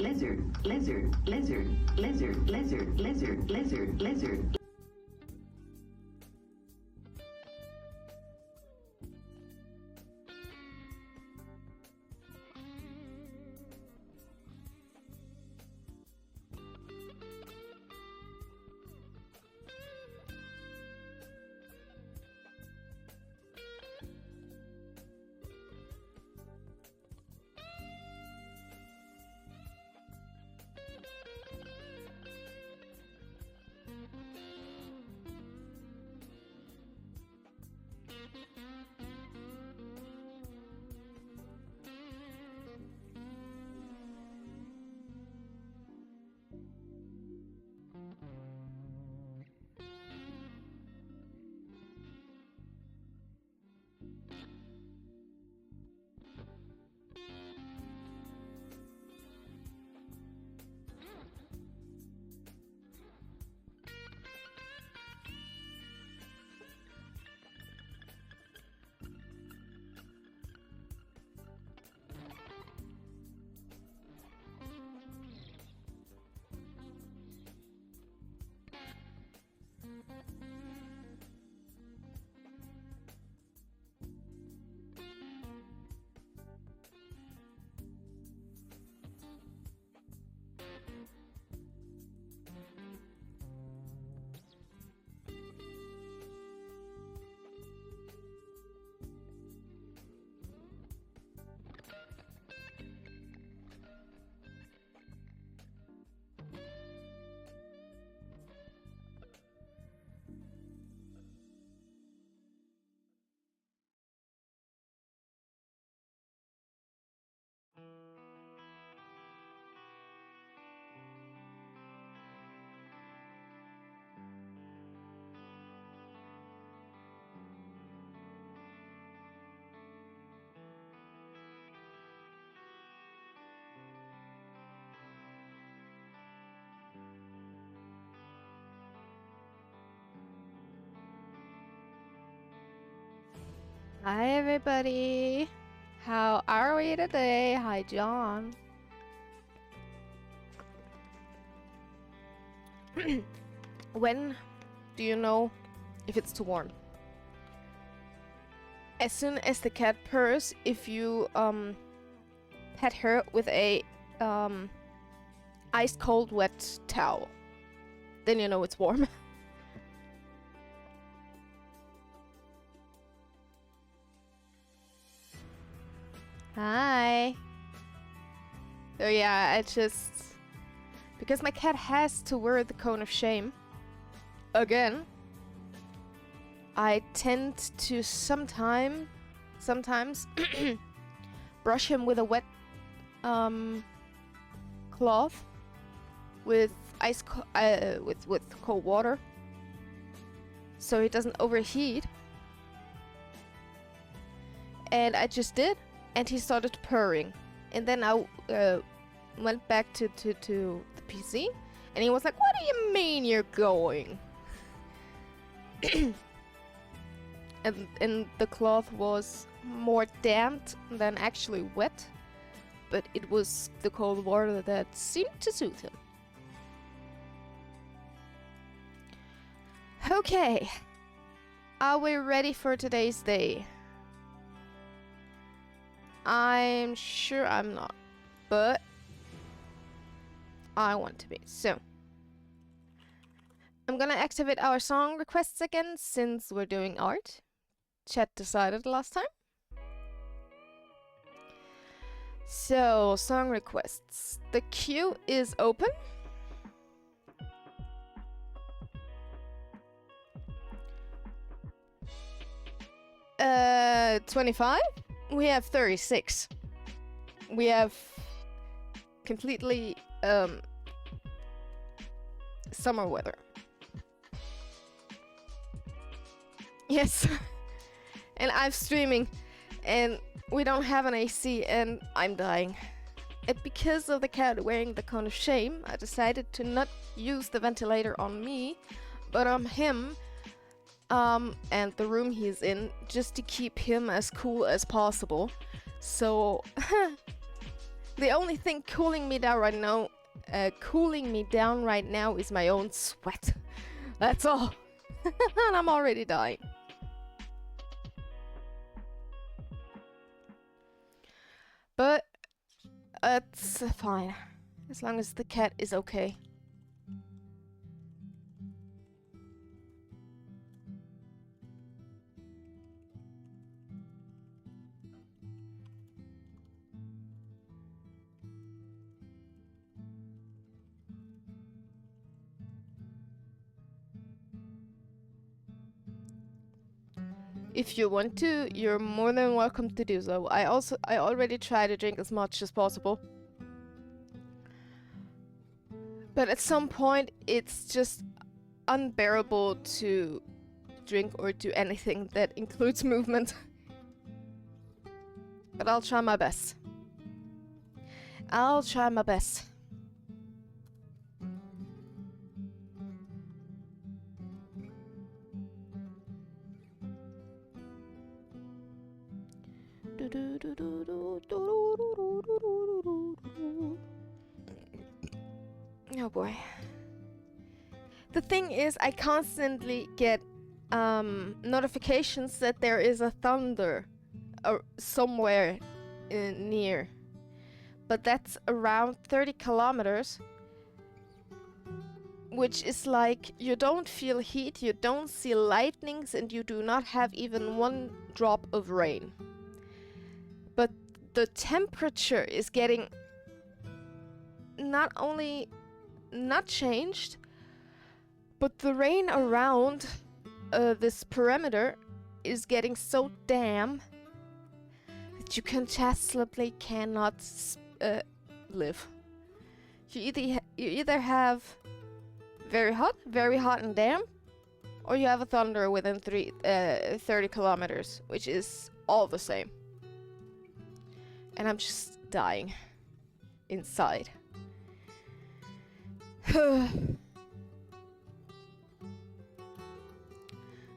lizard, lizard, lizard, lizard, lizard, lizard, lizard, lizard. Hi everybody! How are we today? Hi John. When do you know if it's too warm? As soon as the cat purrs, if you pet her with a ice cold wet towel, then you know it's warm. Hi. So yeah, I just... because my cat has to wear the cone of shame again, I tend to sometimes brush him with a wet cloth with with cold water so he doesn't overheat. And I just did. And he started purring, and then I went back to the PC, and he was like, "What do you mean you're going?" and the cloth was more damp than actually wet, but it was the cold water that seemed to soothe him. Okay, are we ready for today's day? I'm sure I'm not, but I want to be. So I'm gonna activate our song requests again since we're doing art. Chat decided last time. So, song requests. The queue is open. Uh, 25? We have 36. We have completely summer weather. Yes. And I'm streaming and we don't have an AC and I'm dying. And because of the cat wearing the cone of shame, I decided to not use the ventilator on me, but on him and the room he's in, just to keep him as cool as possible. So The only thing cooling me down right now is my own sweat. That's all. And I'm already dying. But it's fine. As long as the cat is okay. If you want to, you're more than welcome to do so. I already try to drink as much as possible. But at some point, it's just unbearable to drink or do anything that includes movement. But I'll try my best. I'll try my best. Oh boy. The thing is, I constantly get notifications that there is a thunder somewhere near. But that's around 30 kilometers. Which is like, you don't feel heat, you don't see lightnings, and you do not have even one drop of rain. But the temperature is getting not only not changed, but the rain around this perimeter is getting so damp that you simply cannot live. You either have very hot and damp, or you have a thunder within 30 kilometers, which is all the same. And I'm just dying inside.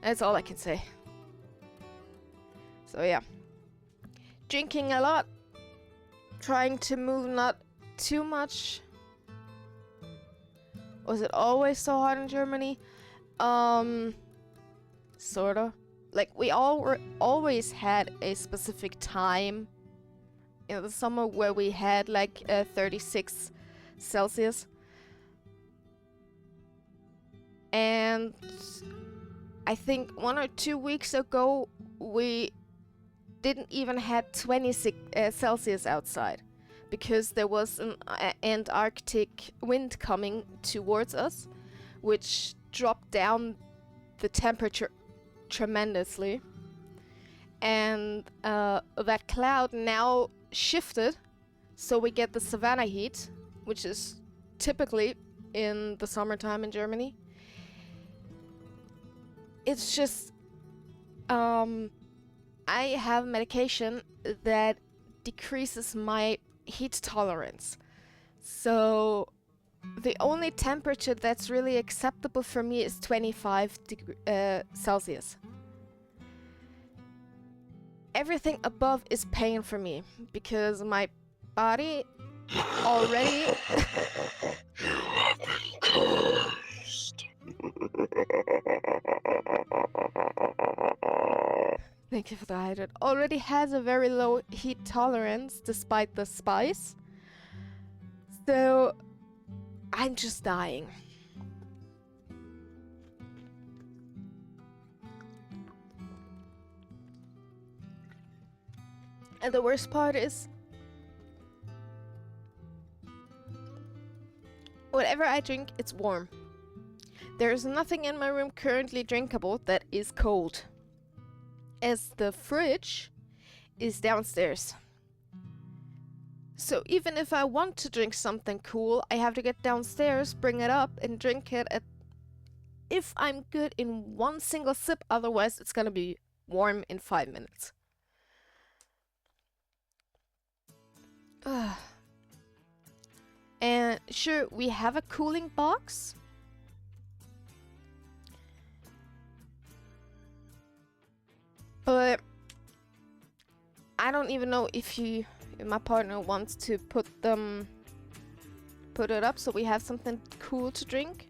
That's all I can say. So yeah. Drinking a lot. Trying to move not too much. Was it always so hot in Germany? Sorta. Like, we always had a specific time in the summer where we had like 36 Celsius. And I think 1 or 2 weeks ago we didn't even have 26 Celsius outside, because there was an Antarctic wind coming towards us, which dropped down the temperature tremendously. And that cloud now shifted, so we get the savanna heat, which is typically in the summertime in Germany. It's just, I have medication that decreases my heat tolerance. So the only temperature that's really acceptable for me is 25 Celsius. Everything above is pain for me, because my body already... You have been cursed. Thank you for the hydrate. Already has a very low heat tolerance despite the spice. So I'm just dying. And the worst part is, whatever I drink, it's warm. There's nothing in my room currently drinkable that is cold, as the fridge is downstairs. So even if I want to drink something cool, I have to get downstairs, bring it up, and drink it if I'm good in one single sip. Otherwise, it's gonna be warm in 5 minutes. And sure, we have a cooling box. But I don't even know if my partner wants to put it up so we have something cool to drink.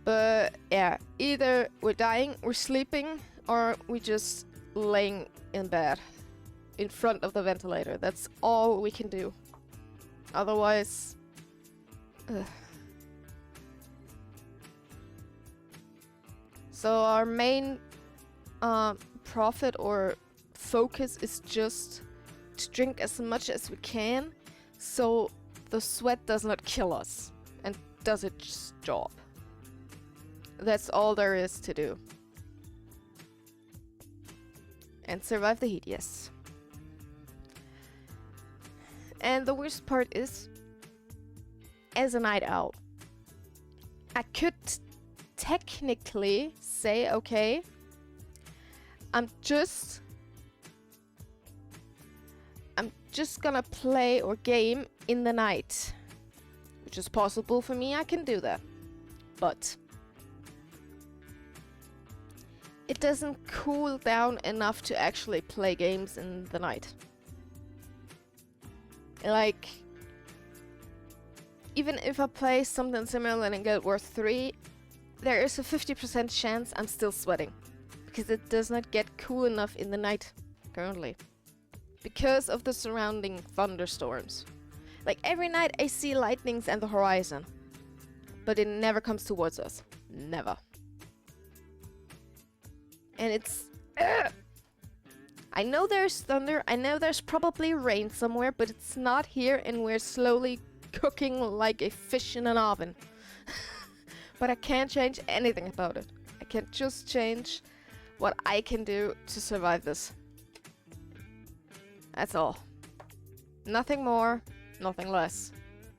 But yeah, either we're dying, we're sleeping, or we just laying in bed in front of the ventilator. That's all we can do. Otherwise, ugh. So our main profit or focus is just to drink as much as we can, so the sweat does not kill us and does its job. That's all there is to do. And survive the heat, yes. And the worst part is, as a night owl, I could technically say, okay, I'm just gonna play or game in the night, which is possible for me. I can do that, but it doesn't cool down enough to actually play games in the night. Like, even if I play something similar in Guild Wars 3, there is a 50% chance I'm still sweating, because it does not get cool enough in the night currently, because of the surrounding thunderstorms. Like, every night I see lightnings and the horizon, but it never comes towards us. Never. And it's... I know there's thunder, I know there's probably rain somewhere, but it's not here, and we're slowly cooking like a fish in an oven. But I can't change anything about it. I can just change what I can do to survive this. That's all. Nothing more, nothing less.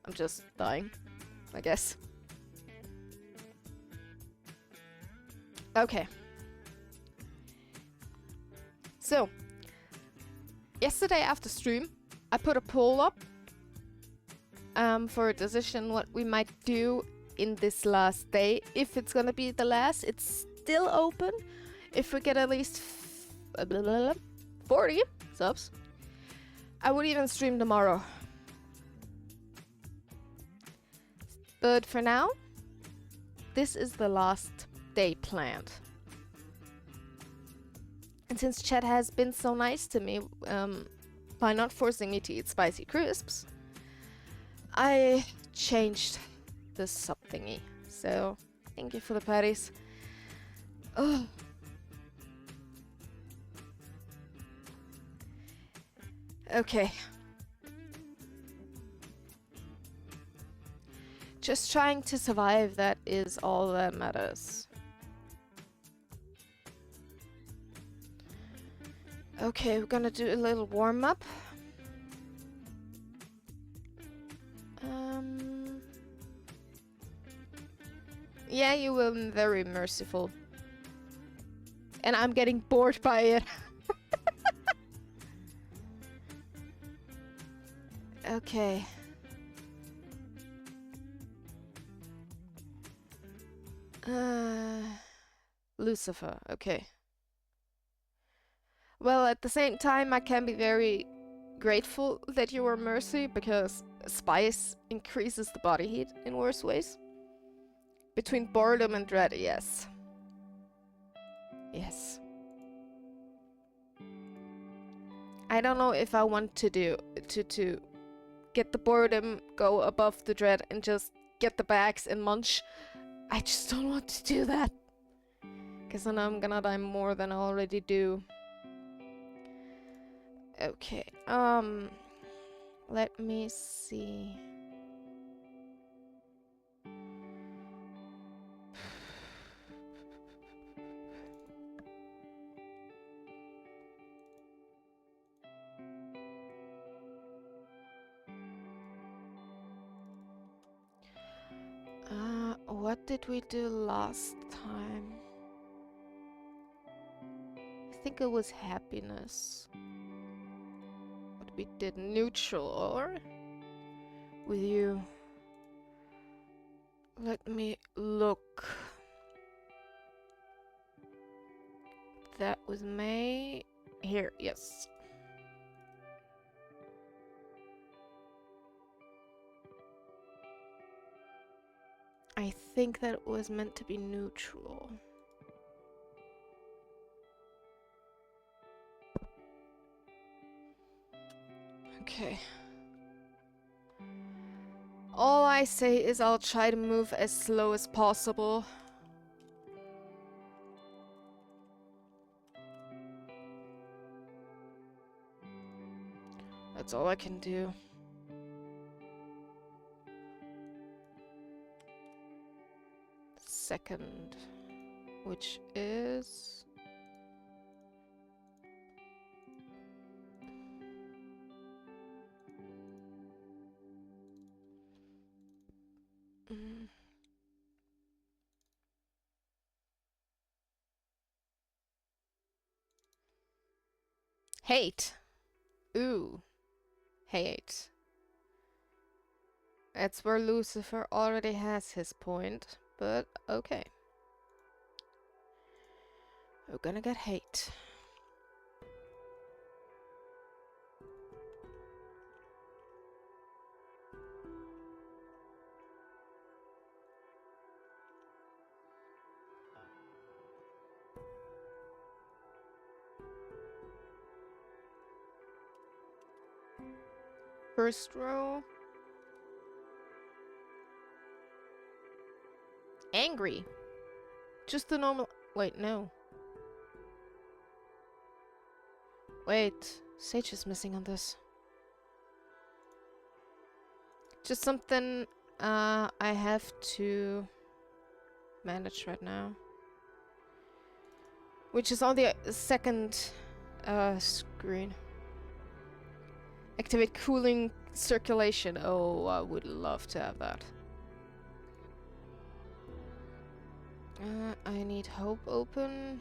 I'm just dying, I guess. Okay. So, yesterday after stream, I put a poll up for a decision what we might do in this last day. If it's gonna be the last, it's still open. If we get at least 40 subs, I would even stream tomorrow. But for now, this is the last day planned. And since chat has been so nice to me by not forcing me to eat spicy crisps, I changed the sub thingy. So, thank you for the patties. Oh. Okay. Just trying to survive, that is all that matters. Okay, we're gonna do a little warm-up. Yeah, you were very merciful. And I'm getting bored by it. Okay. Lucifer, okay. Well, at the same time, I can be very grateful that you were mercy, because spice increases the body heat in worse ways. Between boredom and dread, yes. Yes. I don't know if I want to do to get the boredom go above the dread and just get the bags and munch. I just don't want to do that, because then I'm gonna die more than I already do. Okay, let me see. What did we do last time? I think it was happiness. What we did neutral, or with you. Let me look. That was May. Here, yes. I think that it was meant to be neutral. Okay. All I say is I'll try to move as slow as possible. That's all I can do. Second, which is... Hate. Ooh. Hate. That's where Lucifer already has his point, but okay. We're gonna get hate. First row. Angry. Just the normal... Wait, no. Wait, Sage is missing on this. Just something I have to manage right now. Which is on the second screen. Activate cooling circulation. Oh, I would love to have that. I need hope open.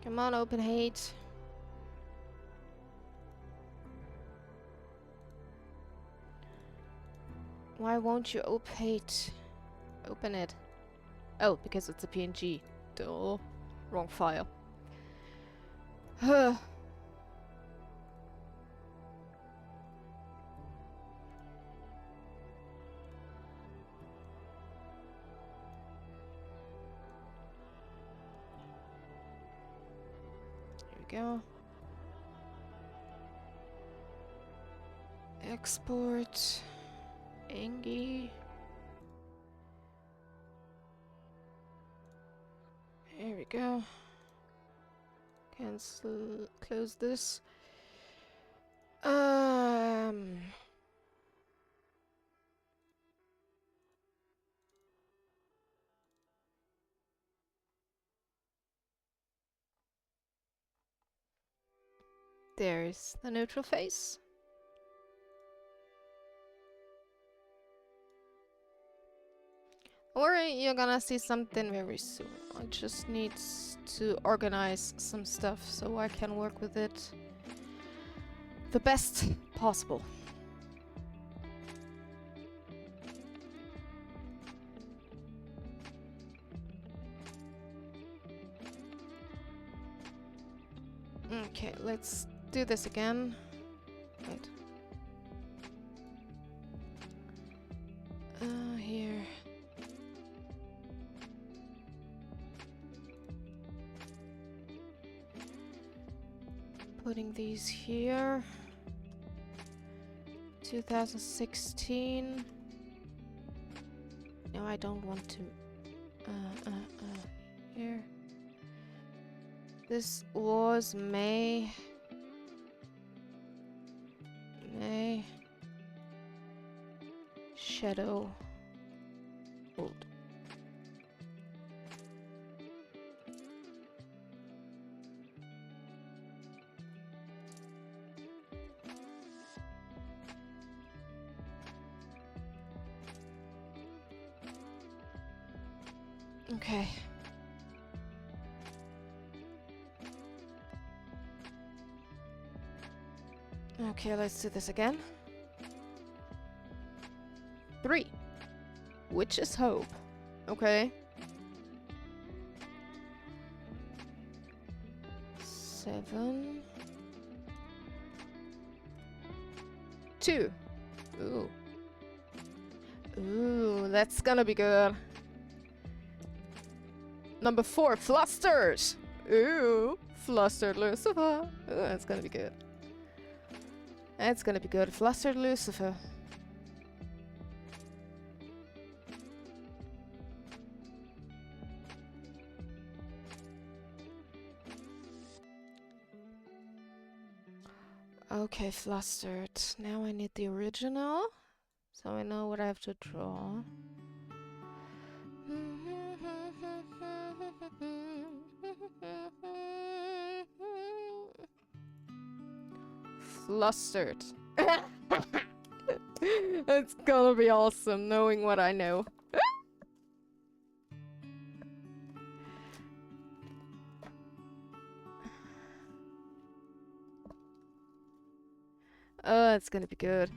Come on, open hate. Why won't you open hate? Open it. Oh, because it's a PNG. Duh. Wrong file. Huh. Here we go. Export. Angie. Here we go. Cancel. Close this. There's the neutral face. Or you're gonna see something very soon. I just need to organize some stuff so I can work with it the best possible. Okay, let's do this again. Wait. Here. Putting these here. 2016. No, I don't want to. Here. This was May. Shadow. Old. Okay. Okay, let's do this again. 3. Which is hope. Okay. 7. 2. Ooh. Ooh, that's gonna be good. Number 4, Flusters! Ooh, Flustered Lucifer. Ooh, that's gonna be good. That's gonna be good. Flustered Lucifer. Okay, Flustered. Now I need the original, so I know what I have to draw. Flustered. It's gonna be awesome knowing what I know. Oh, it's gonna be good.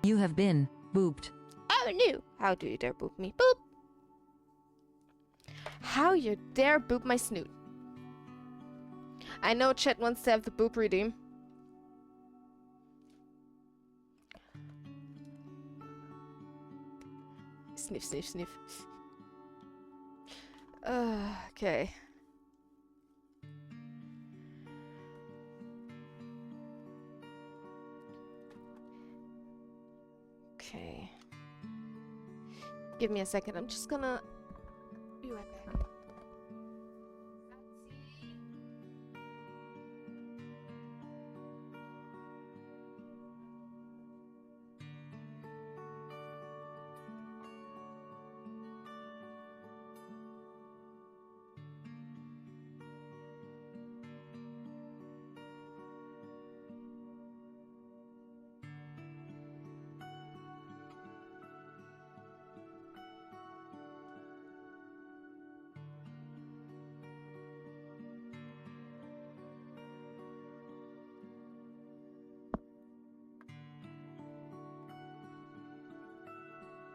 You have been booped. Oh no! How do you dare boop me? Boop! How you dare boop my snoot? I know Chet wants to have the boop redeem. Sniff, sniff, sniff. Okay. Okay. Give me a second. I'm just gonna be right back.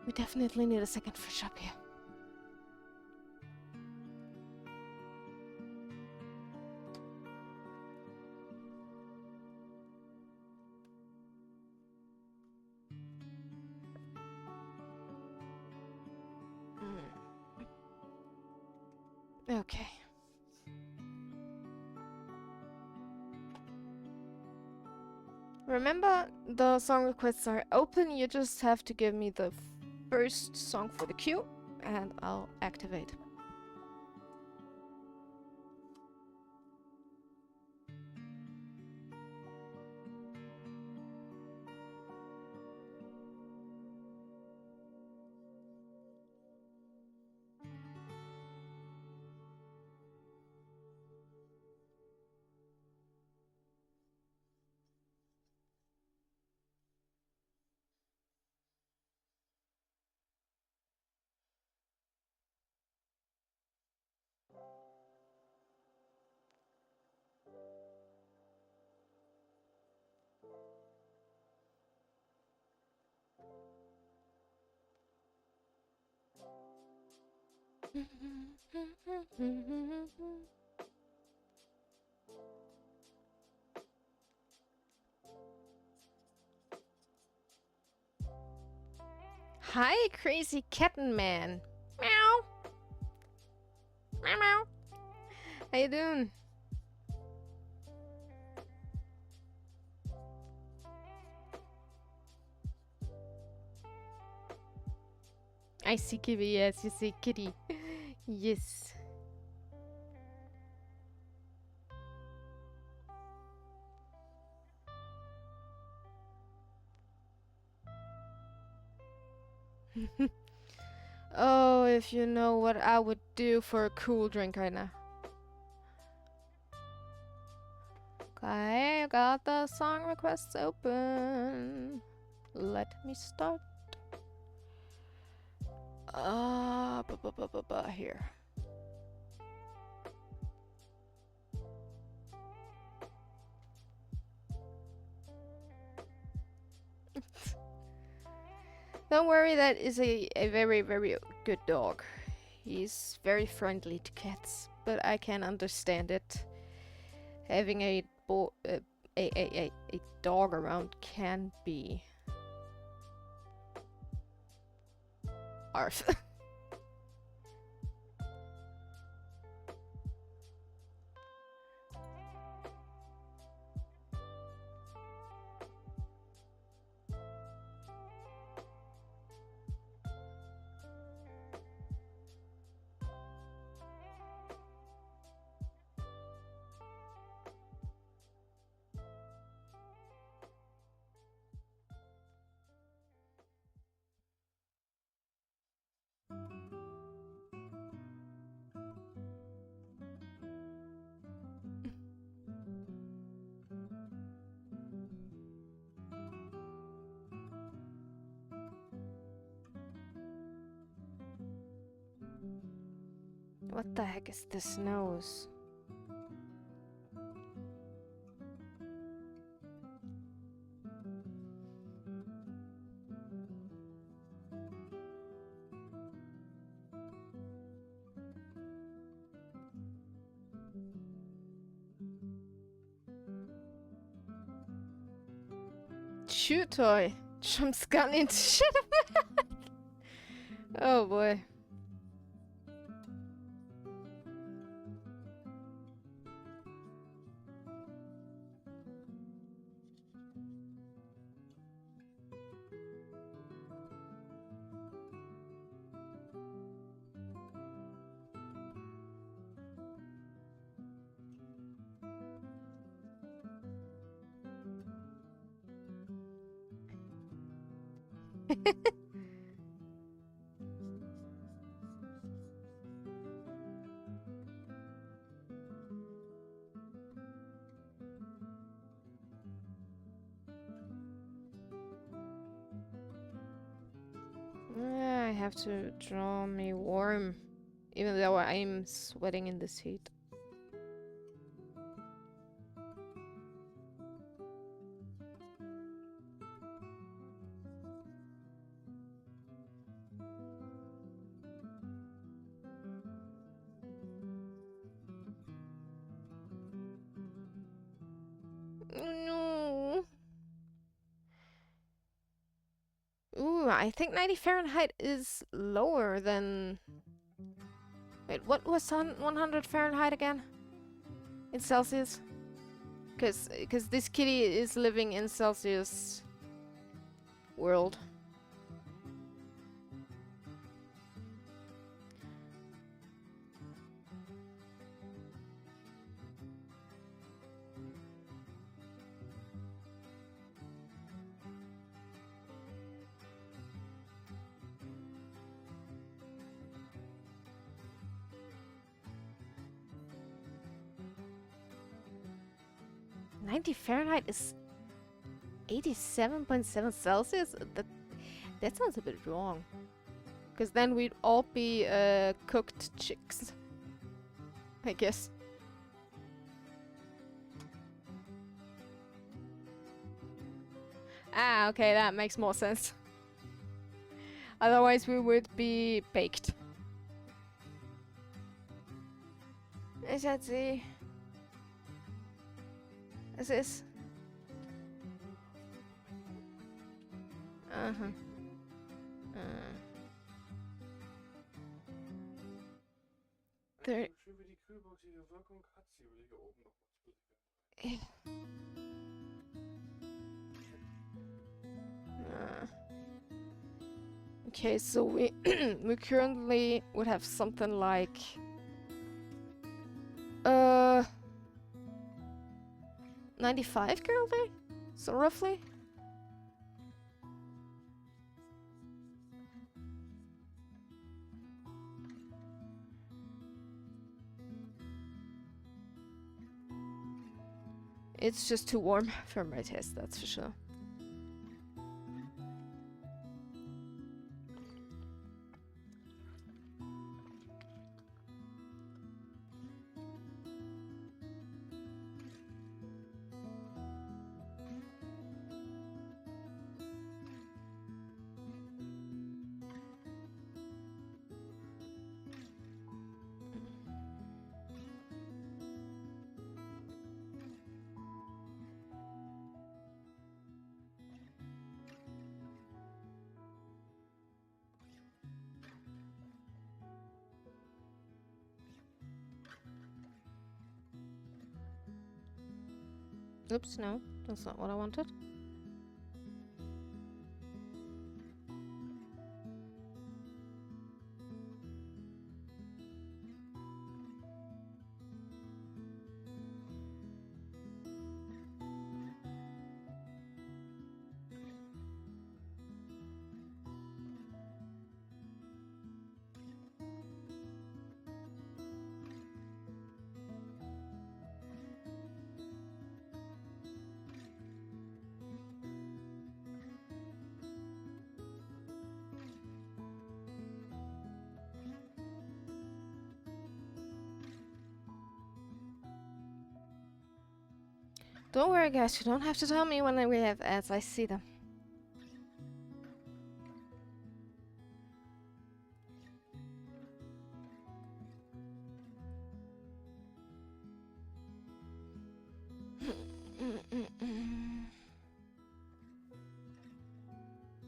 We definitely need a second fish up here. Okay. Remember, the song requests are open. You just have to give me the first song for the queue, and I'll activate. Hi, crazy kitten man. Meow. Meow meow. How you doing? I see Kitty, yes, you see Kitty. Yes. Oh, if you know what I would do for a cool drink right now. Okay, I got the song requests open. Let me start. Here. Don't worry, that is a very, very good dog. He's very friendly to cats, but I can understand it. Having a dog around can be arf. What the heck is this nose? Chew toy. Jumps gun into shit. Oh boy. I have to draw me warm, even though I'm sweating in this heat. No. Ooh, I think 90 Fahrenheit is lower than... Wait, what was 100 Fahrenheit again? In Celsius? Because this kitty is living in Celsius world. .90 Fahrenheit is 87.7 Celsius? That sounds a bit wrong. Because then we'd all be cooked chicks, I guess. Ah, okay, that makes more sense. Otherwise we would be baked. Let's see. Is this? Uh-huh. There. Okay, so we we currently would have something like 95 currently, so roughly. It's just too warm for my taste, that's for sure. Oops, no, that's not what I wanted. Don't worry, guys. You don't have to tell me when we have ads. I see them.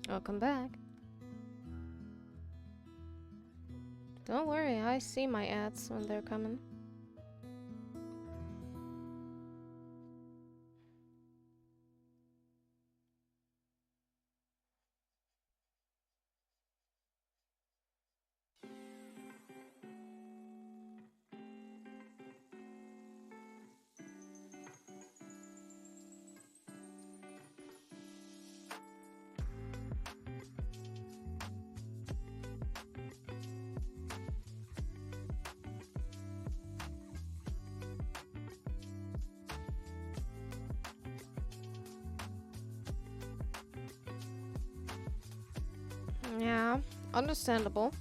Welcome back. Don't worry, I see my ads when they're coming. Yeah, understandable.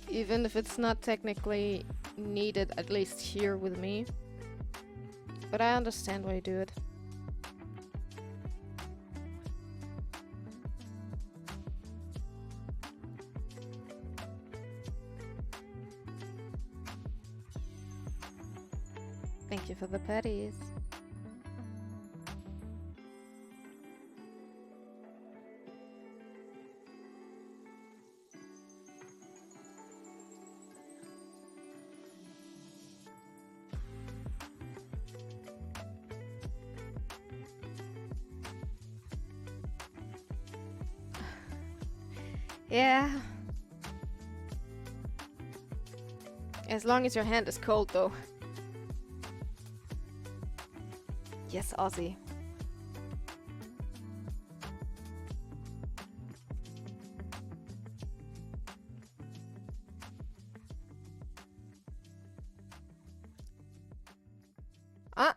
Even if it's not technically needed, at least here with me. But I understand why you do it. Thank you for the patties. Yeah. As long as your hand is cold, though. Yes, Aussie. Ah.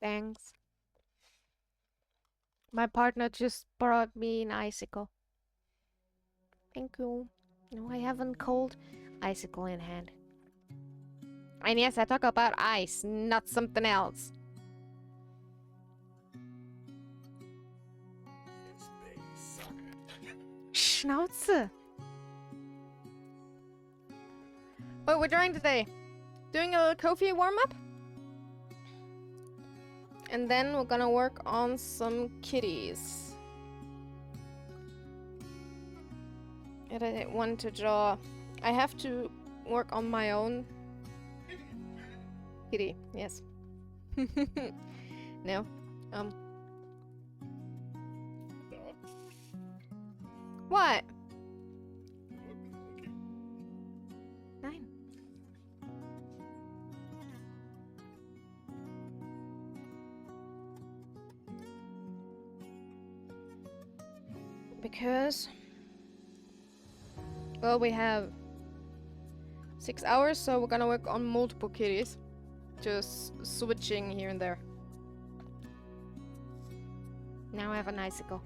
Thanks. My partner just brought me an icicle. Thank you. No, I haven't cold icicle in hand. And yes, I talk about ice, not something else. Schnauze! What we're doing today? Doing a little coffee warm-up? And then we're gonna work on some kitties. And I want to draw... I have to work on my own kitty, yes. No. What? Nine. Because, well, we have 6 hours, so we're gonna work on multiple kitties. Just switching here and there. Now I have an icicle.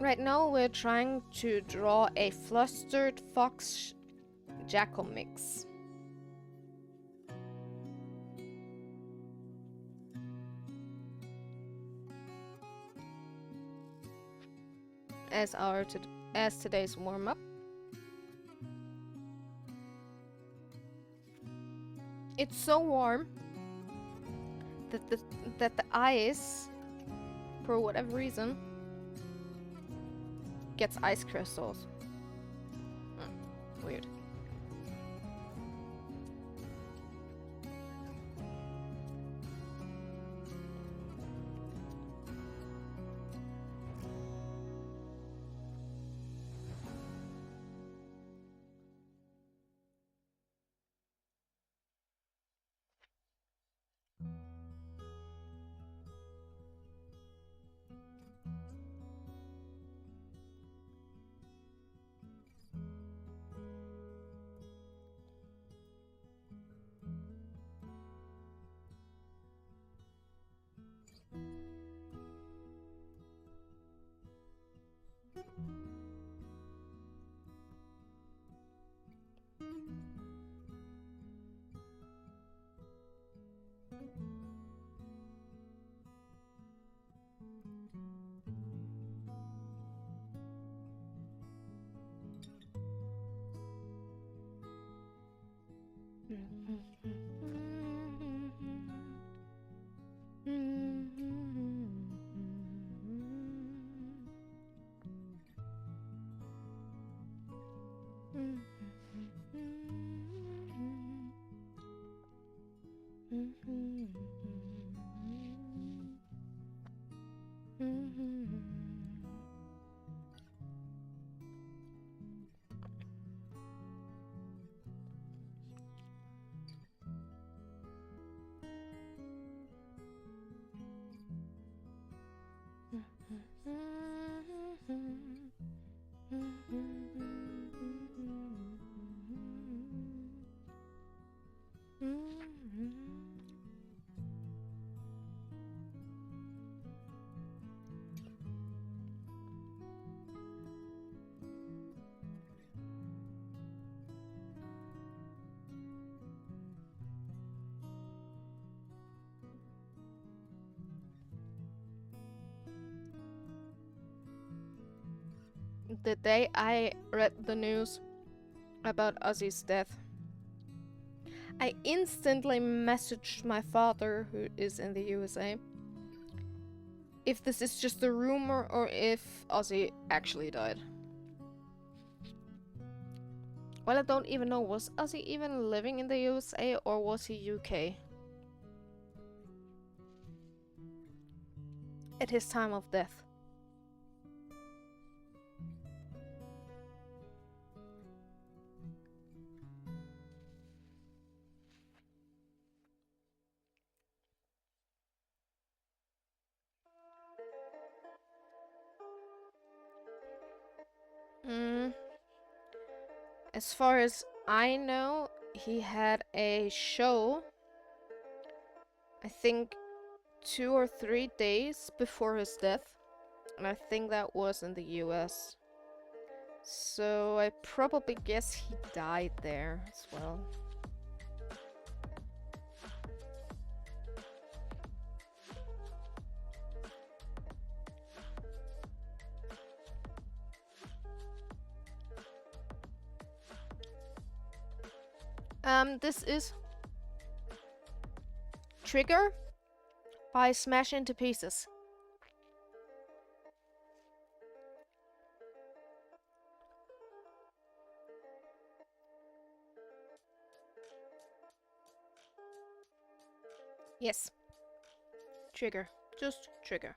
Right now we're trying to draw a flustered fox Jackal mix. As today's warm up. It's so warm that the ice, for whatever reason, gets ice crystals. Weird. The day I read the news about Ozzy's death, I instantly messaged my father, who is in the USA, if this is just a rumor or if Ozzy actually died. Well, I don't even know, was Ozzy even living in the USA or was he UK? At his time of death. As far as I know, he had a show, I think 2 or 3 days before his death, and I think that was in the US. So I probably guess he died there as well. This is Trigger by Smash Into Pieces. Yes. Trigger. Just Trigger.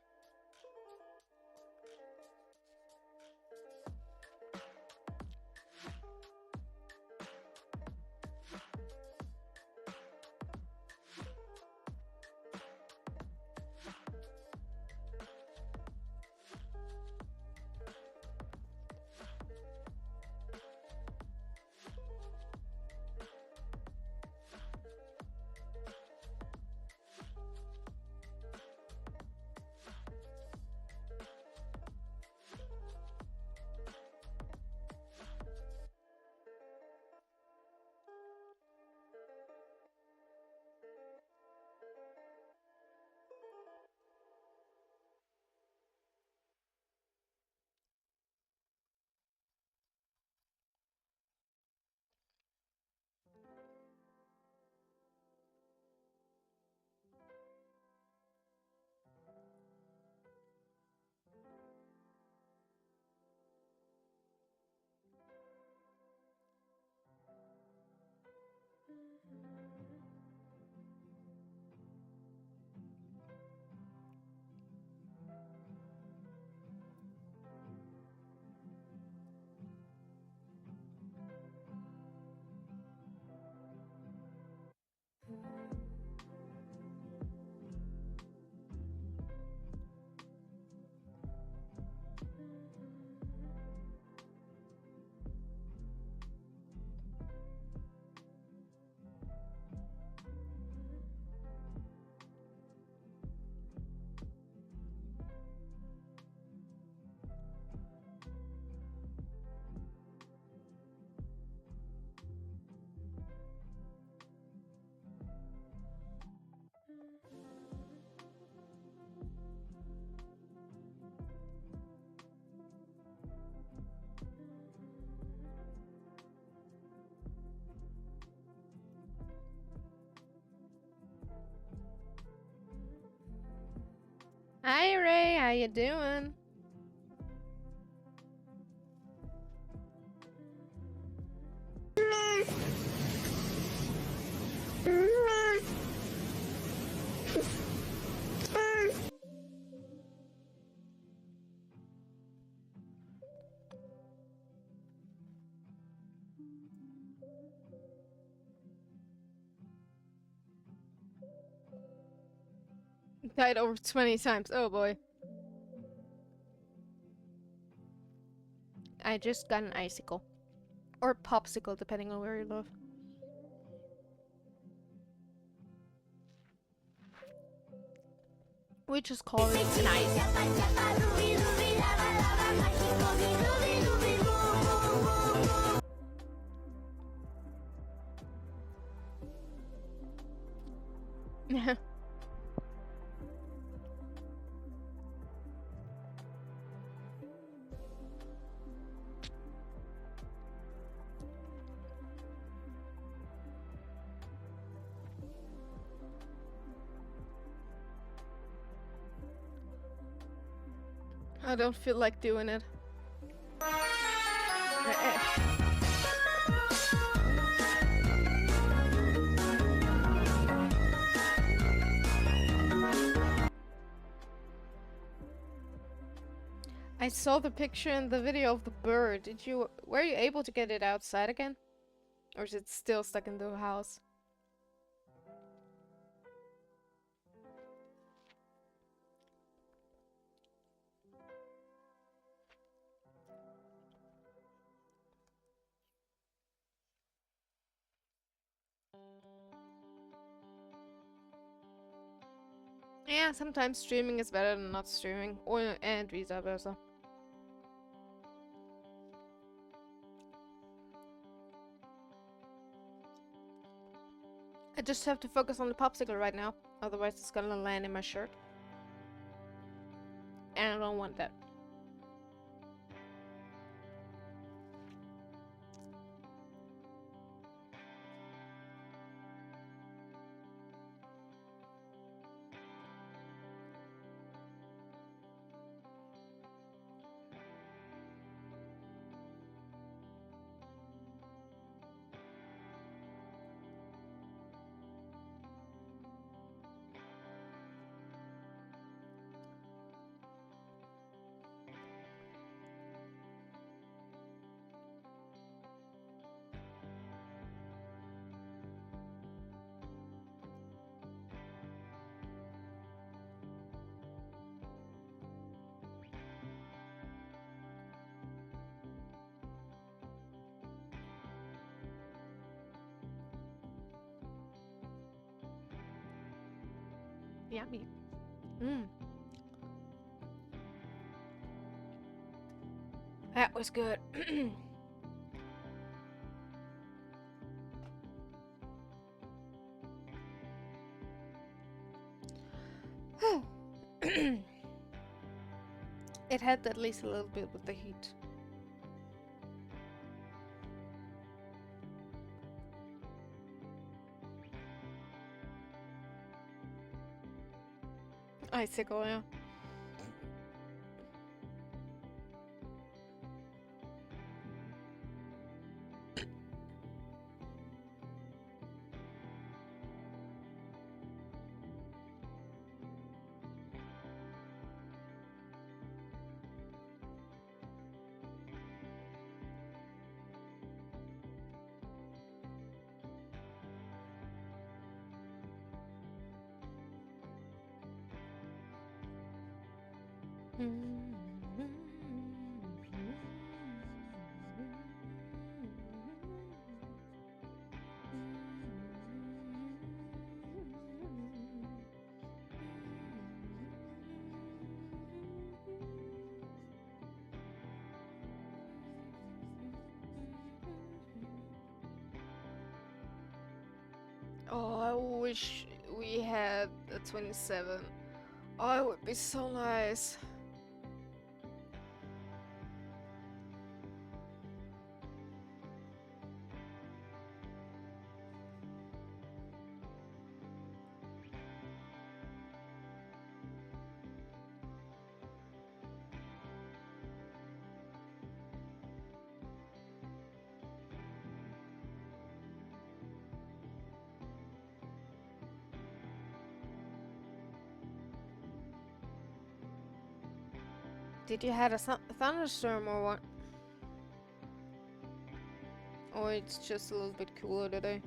Hi Ray, how you doing? Died over 20 times. Oh boy. I just got an icicle. Or popsicle, depending on where you live. We just call it an ice. I don't feel like doing it. I saw the picture in the video of the bird. Were you able to get it outside again? Or is it still stuck in the house? Yeah, sometimes streaming is better than not streaming, and vice versa. I just have to focus on the popsicle right now, otherwise it's gonna land in my shirt. And I don't want that. Yummy. That was good. It had at least a little bit with the heat. Icicle, yeah. Oh, I wish we had a 27. Oh, it would be so nice. Did you have a thunderstorm or what? Or it's just a little bit cooler today?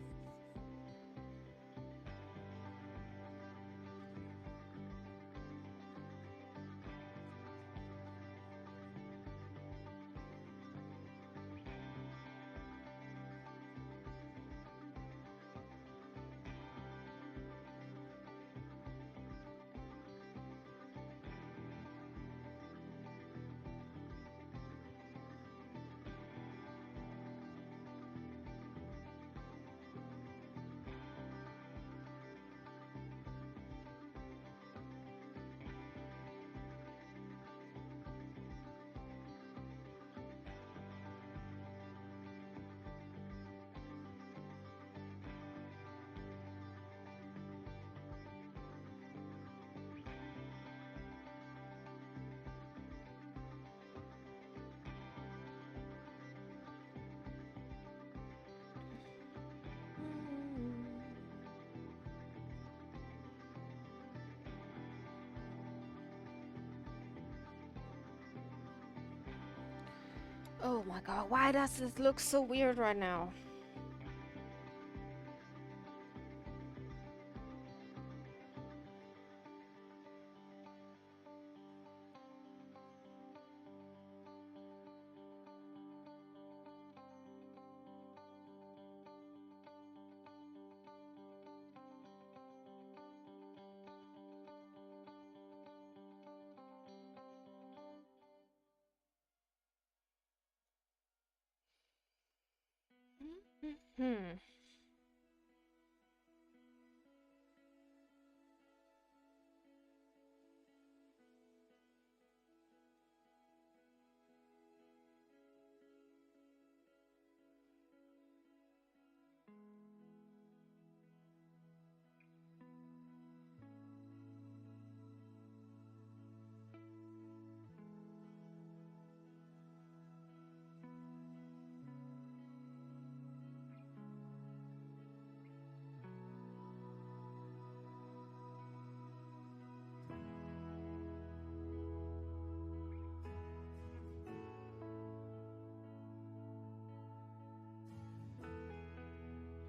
Oh my god, why does this look so weird right now? Hmm.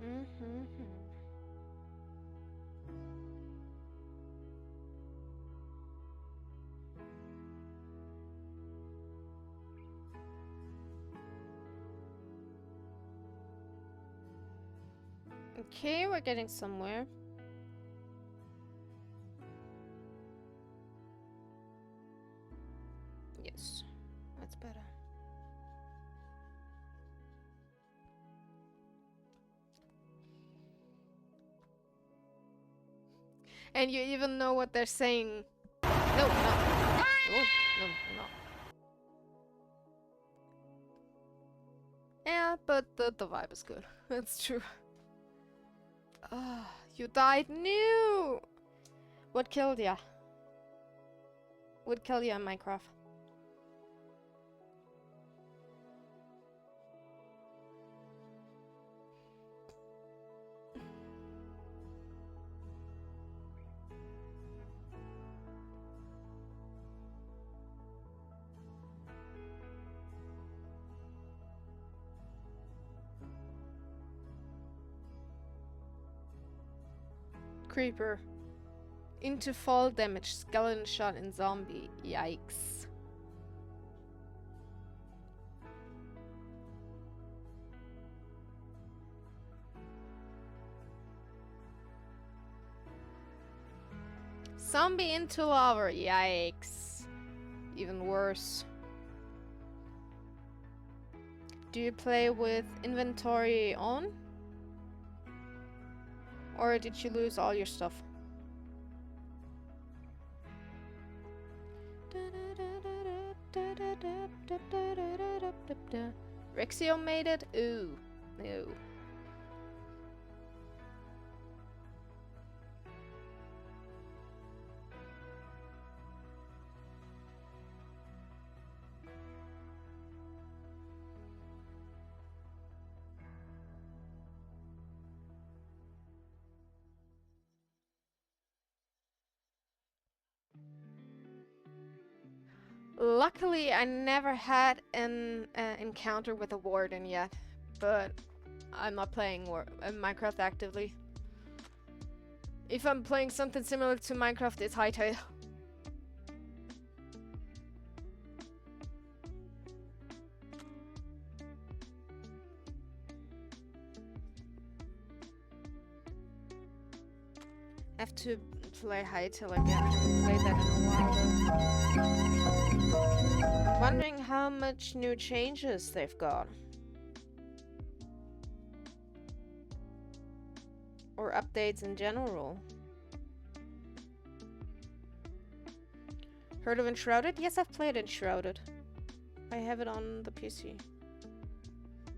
Mm-hmm. Okay, we're getting somewhere. Yes, that's better. And you even know what they're saying. No, no. Oh, no, no. Yeah, but the vibe is good. That's true. Ah, you died new. What killed ya? What killed ya in Minecraft? Creeper. Into fall damage. Skeleton shot in zombie. Yikes. Zombie into lava. Yikes. Even worse. Do you play with inventory on? Or did you lose all your stuff? Rexio made it? Ooh. No. Luckily, I never had an encounter with a warden yet, but I'm not playing Minecraft actively. If I'm playing something similar to Minecraft, it's Hytale. I have to play Hytale again. I haven't played that in a while. I'm wondering how much new changes they've got. Or updates in general. Heard of Enshrouded? Yes, I've played Enshrouded. I have it on the PC.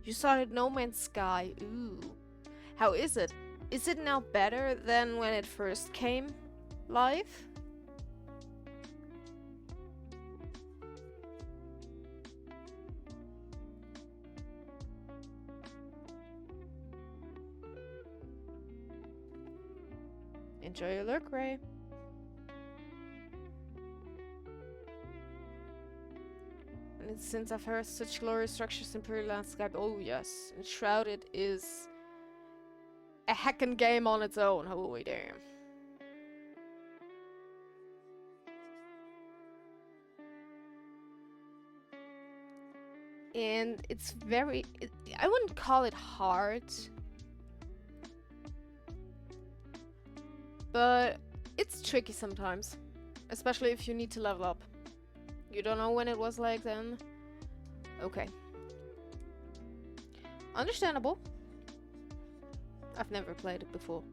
You started No Man's Sky. Ooh. How is it? Is it now better than when it first came live? Enjoy your lurk, Ray. And since I've heard such glorious structures in Imperial Landscape, oh yes, Enshrouded is a heckin' game on its own, holy damn. And it's very... I wouldn't call it hard. But it's tricky sometimes. Especially if you need to level up. You don't know when it was like then. Okay. Understandable. I've never played it before.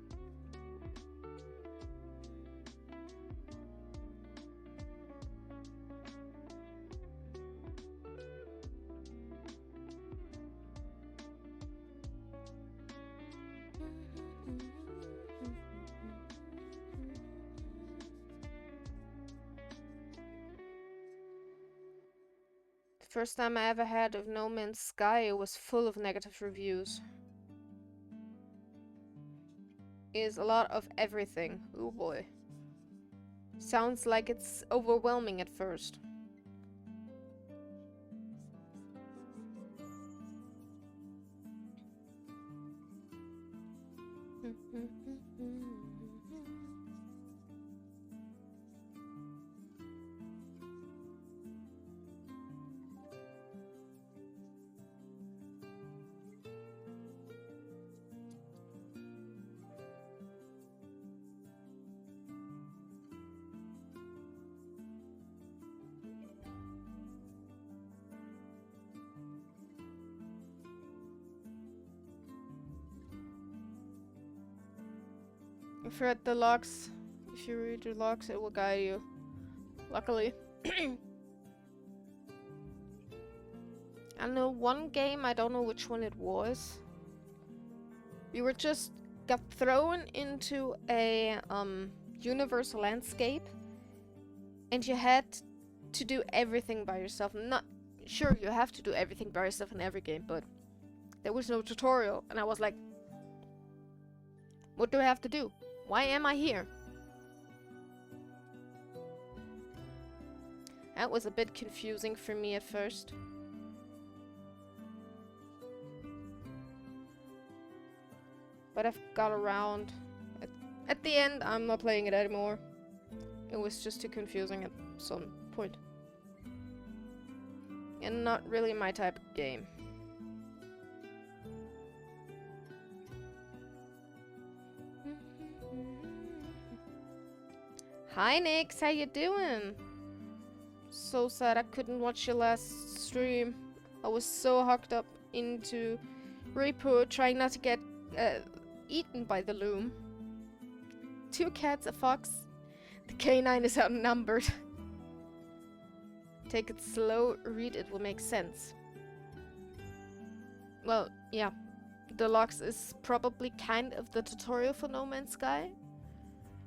The first time I ever had of No Man's Sky, it was full of negative reviews. Is a lot of everything. Oh boy. Sounds like it's overwhelming at first. If you're at the logs, if you read your logs, it will guide you. Luckily. I know one game, I don't know which one it was. We were just got thrown into a universal landscape, and you had to do everything by yourself. Not sure you have to do everything by yourself in every game, but there was no tutorial, and I was like, what do I have to do? Why am I here? That was a bit confusing for me at first. But I've got around. At the end, I'm not playing it anymore. It was just too confusing at some point. And not really my type of game. Hi Nix, how you doing? So sad I couldn't watch your last stream. I was so hooked up into Repo, trying not to get eaten by the loom. 2 cats, a fox. The canine is outnumbered. Take it slow, read it will make sense. Well, yeah. The logs is probably kind of the tutorial for No Man's Sky.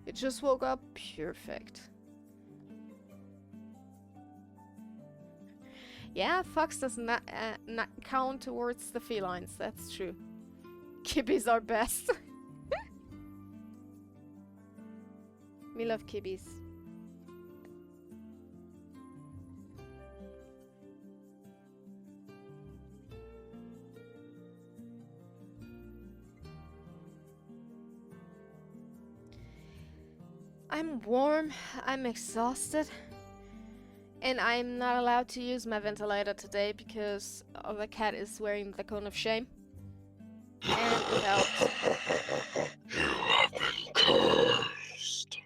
It just woke up perfect. Yeah, fox does not count towards the felines, that's true. Kibbies are best. We love kibbies. I'm warm, I'm exhausted, and I'm not allowed to use my ventilator today because the cat is wearing the cone of shame. And without... You have been cursed.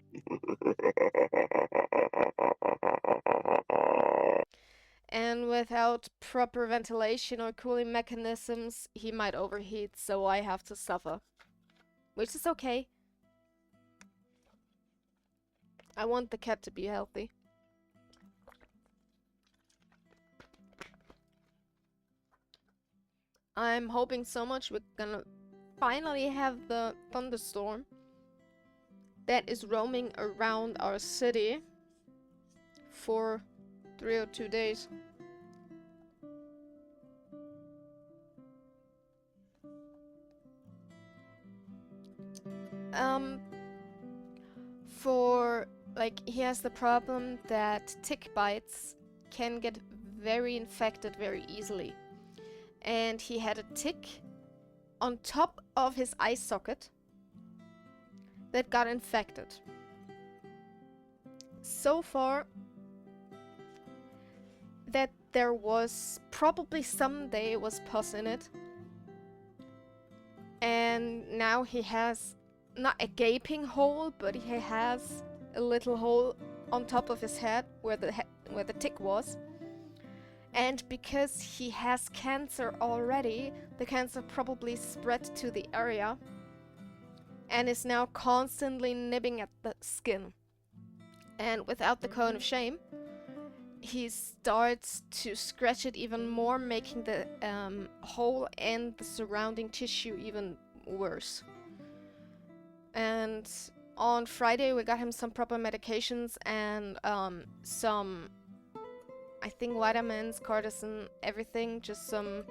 And without proper ventilation or cooling mechanisms, he might overheat, so I have to suffer. Which is okay. I want the cat to be healthy. I'm hoping so much we're gonna finally have the thunderstorm that is roaming around our city for 3 or 2 days. For, like, he has the problem that tick bites can get very infected very easily. And he had a tick on top of his eye socket that got infected. So far, that there was probably someday was pus in it. And now he has not a gaping hole, but he has a little hole on top of his head where the tick was. And because he has cancer already, the cancer probably spread to the area and is now constantly nibbing at the skin. And without the cone of shame, he starts to scratch it even more, making the hole and the surrounding tissue even worse. And on Friday we got him some proper medications and some, I think, vitamins, cortisone, everything, just some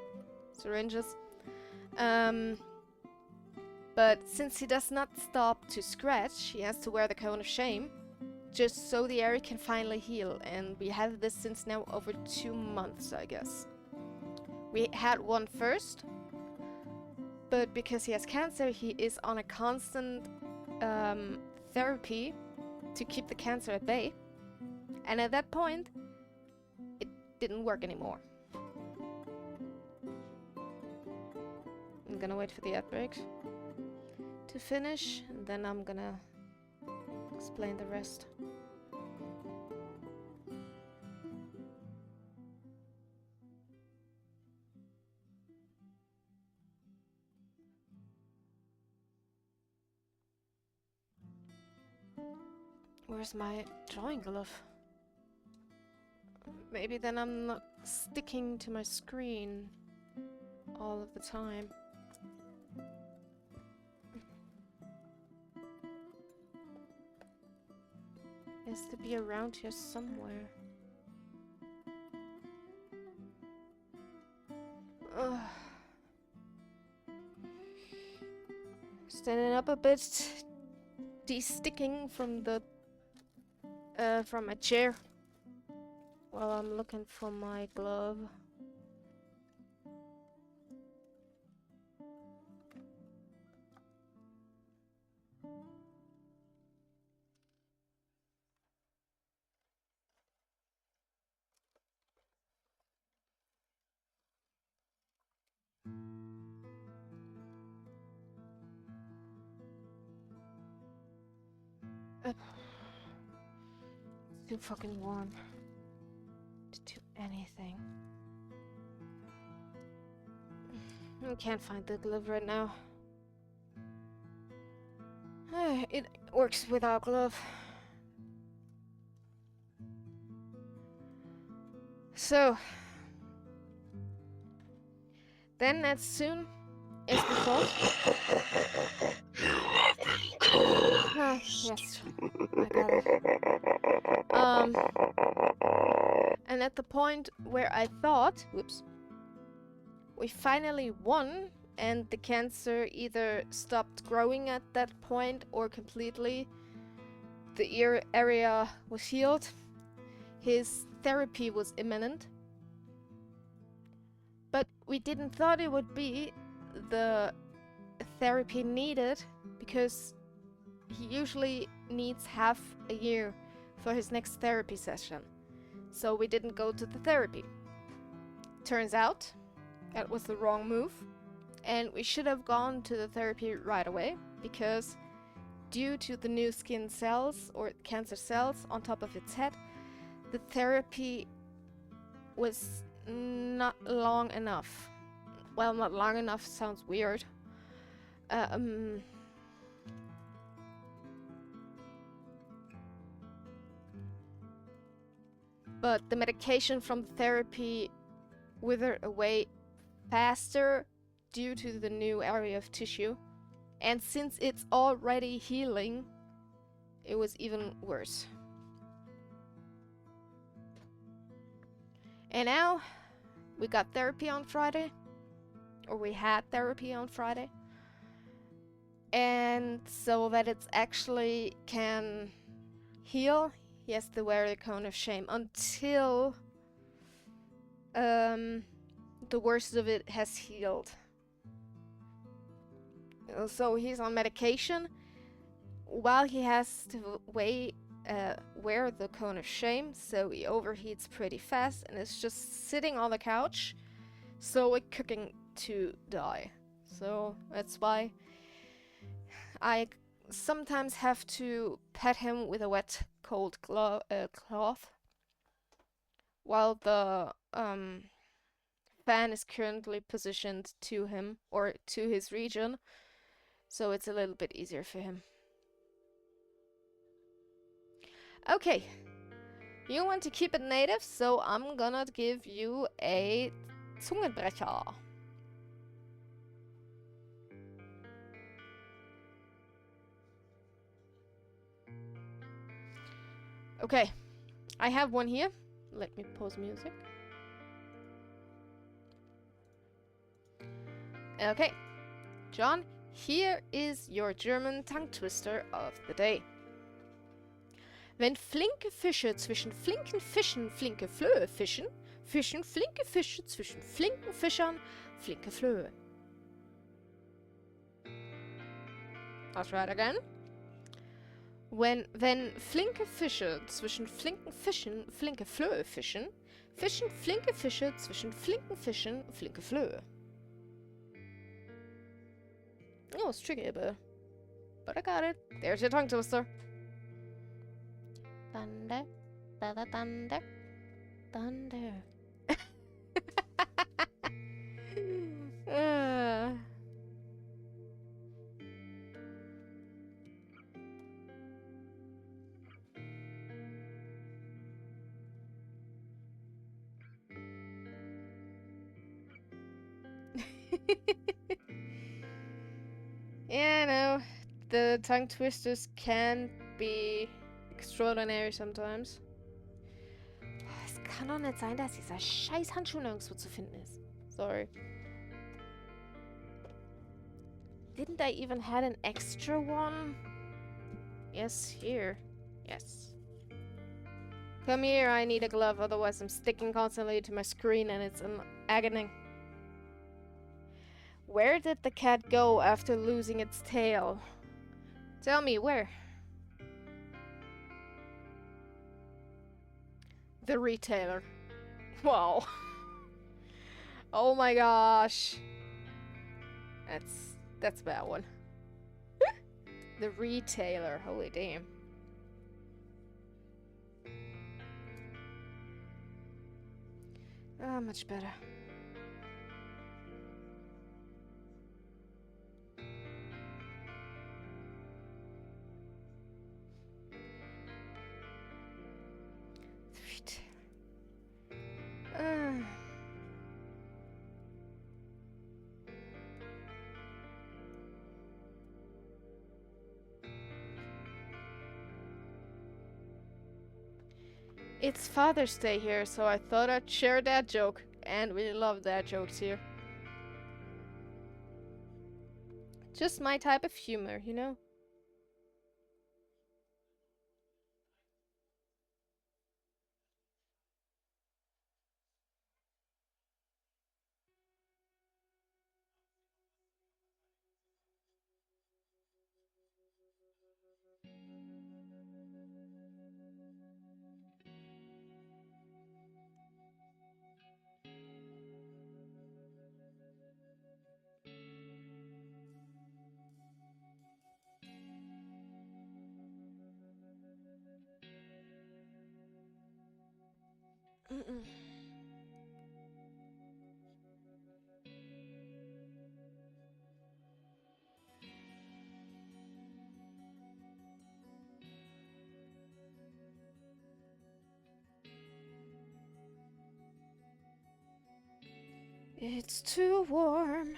syringes. But since he does not stop to scratch, he has to wear the cone of shame, just so the area can finally heal. And we have this since now over 2 months, I guess. We had one first, but because he has cancer, he is on a constant therapy to keep the cancer at bay. And at that point, it didn't work anymore. I'm gonna wait for the ad break to finish, and then I'm gonna explain the rest. Where's my drawing glove? Maybe then I'm not sticking to my screen all of the time. It has to be around here somewhere. Ugh. Standing up a bit, de-sticking from the from a chair while I'm looking for my glove. It's too fucking warm to do anything. I can't find the glove right now. It works without glove. So, then as soon as we thought... You have been cursed. Ah, yes, I got it. And at the point where I thought, whoops, we finally won, and the cancer either stopped growing at that point or completely the ear area was healed, his therapy was imminent. But we didn't thought it would be the therapy needed, because he usually needs half a year for his next therapy session. So we didn't go to the therapy. Turns out that was the wrong move, and we should have gone to the therapy right away, because due to the new skin cells or cancer cells on top of its head, the therapy was not long enough. Well, not long enough sounds weird. But the medication from the therapy withered away faster due to the new area of tissue. And since it's already healing, it was even worse. And now we got therapy on Friday, or we had therapy on Friday. And so that it actually can heal, he has to wear the cone of shame until the worst of it has healed. So he's on medication while he has to wear the cone of shame, so he overheats pretty fast and is just sitting on the couch, slowly cooking to die. So that's why I sometimes have to pet him with a wet, cold cloth, while the fan is currently positioned to him, or to his region, so it's a little bit easier for him. Okay, you want to keep it native, so I'm gonna give you a Zungenbrecher. Okay, I have one here. Let me pause music. Okay, John, here is your German tongue twister of the day. Wenn flinke Fische zwischen flinken Fischen flinke Flöhe fischen, fischen flinke Fische zwischen flinken Fischern flinke Flöhe. I'll try it again. Wenn flinke Fische zwischen flinken Fischen flinke Flöhe fischen, fischen flinke Fische zwischen flinken Fischen flinke Flöhe. Oh, it's tricky, but I got it. There's your tongue twister. Thunder, thunder, thunder, thunder. Yeah, I know. The tongue twisters can be extraordinary sometimes. Es kann doch nicht sein, dass dieser scheiß Handschuh nirgendwo zu finden ist. Sorry. Didn't I even had an extra one? Yes, here. Yes. Come here, I need a glove, otherwise I'm sticking constantly to my screen and it's an agony. Where did the cat go after losing its tail? Tell me, where? The retailer. Wow. Oh my gosh. That's a bad one. The retailer. Holy damn. Ah, much better. It's Father's Day here, so I thought I'd share that joke, and we love that jokes here. Just my type of humor, you know? It's too warm.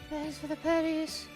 Thanks for the patties.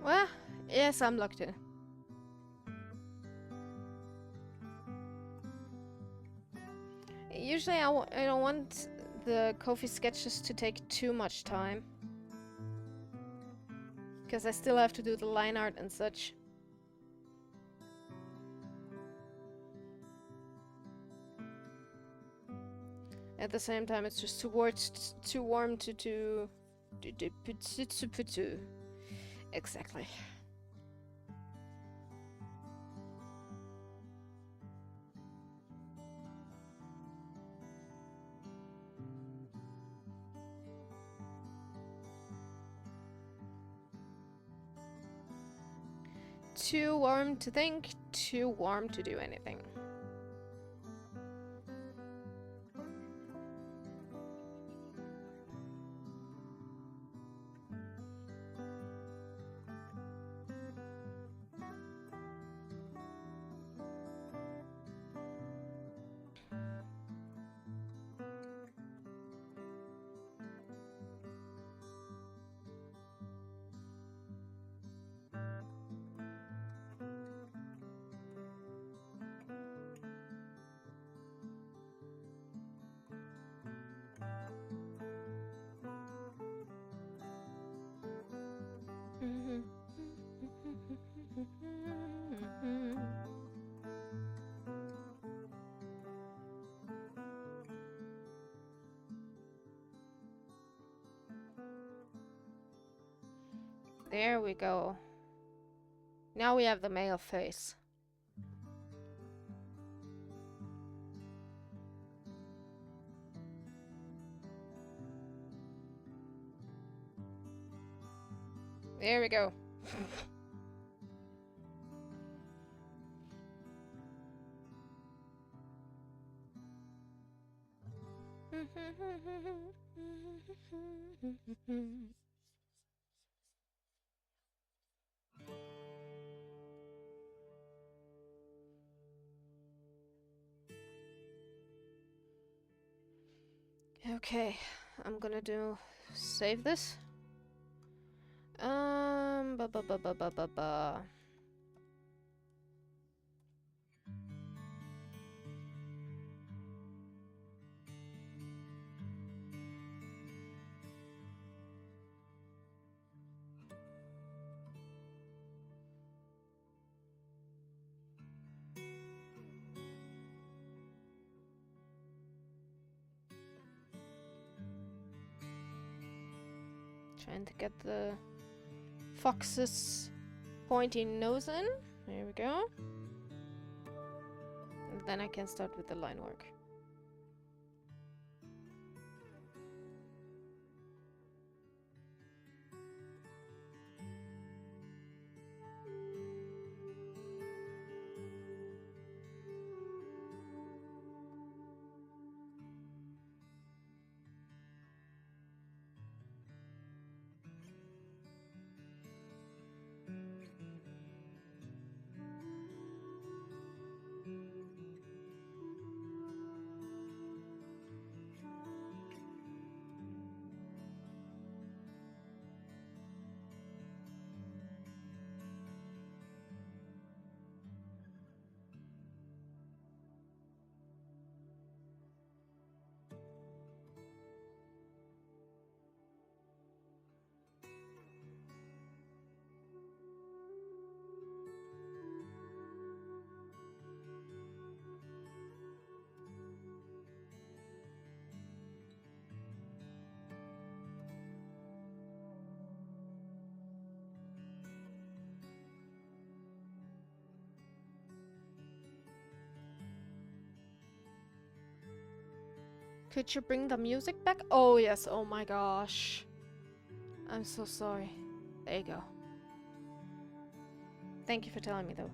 Well, yes, I'm locked in. Usually I don't want the Ko-fi sketches to take too much time. Because I still have to do the line art and such. At the same time, it's just too warm to exactly. Too warm to think, too warm to do anything. There we go. Now we have the male face. There we go. Okay, I'm gonna save this. Ba ba ba ba ba ba ba. Trying to get the fox's pointy nose in. There we go. And then I can start with the line work. Could you bring the music back? Oh yes, oh my gosh. I'm so sorry. There you go. Thank you for telling me though.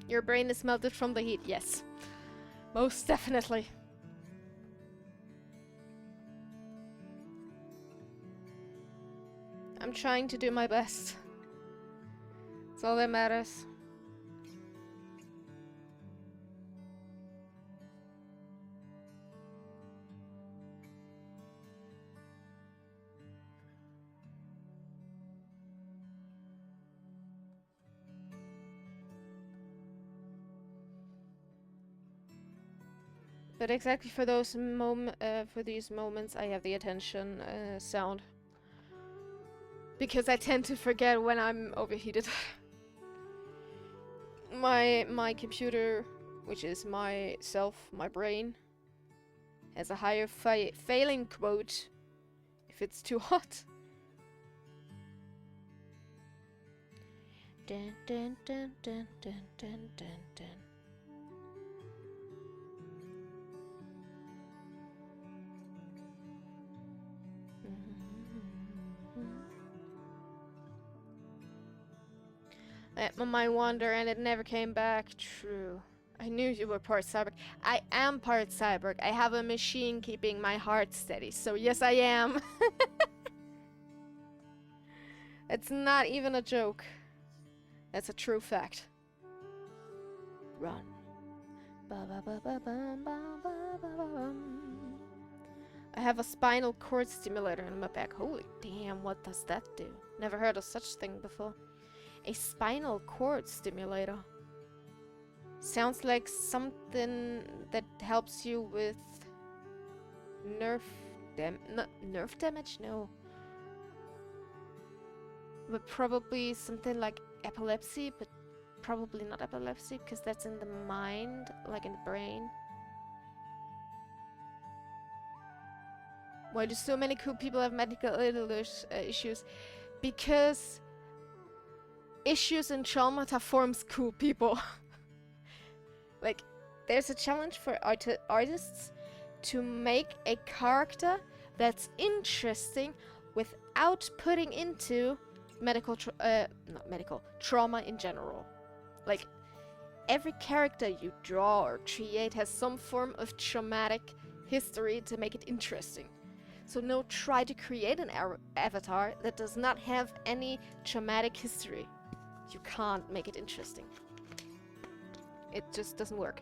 Your brain is melted from the heat, yes. Most definitely. I'm trying to do my best. That's all that matters. But exactly for those for these moments, I have the attention sound. Because I tend to forget when I'm overheated. my computer, which is myself, my brain, has a higher failing quote if it's too hot. Dun dun dun dun dun dun dun dun. Let my mind wander and it never came back. True. I knew you were part cyborg. I am part cyborg. I have a machine keeping my heart steady. So yes, I am. It's not even a joke. That's a true fact. Run. I have a spinal cord stimulator in my back. Holy damn, what does that do? Never heard of such thing before. A spinal cord stimulator. Sounds like something that helps you with nerve damage? No. But probably something like epilepsy, but probably not epilepsy, because that's in the mind, like in the brain. Why do so many cool people have medical issues? Because issues and traumata forms cool people. Like, there's a challenge for artists to make a character that's interesting without putting into trauma in general. Like, every character you draw or create has some form of traumatic history to make it interesting. So no, try to create an avatar that does not have any traumatic history. You can't make it interesting. It just doesn't work.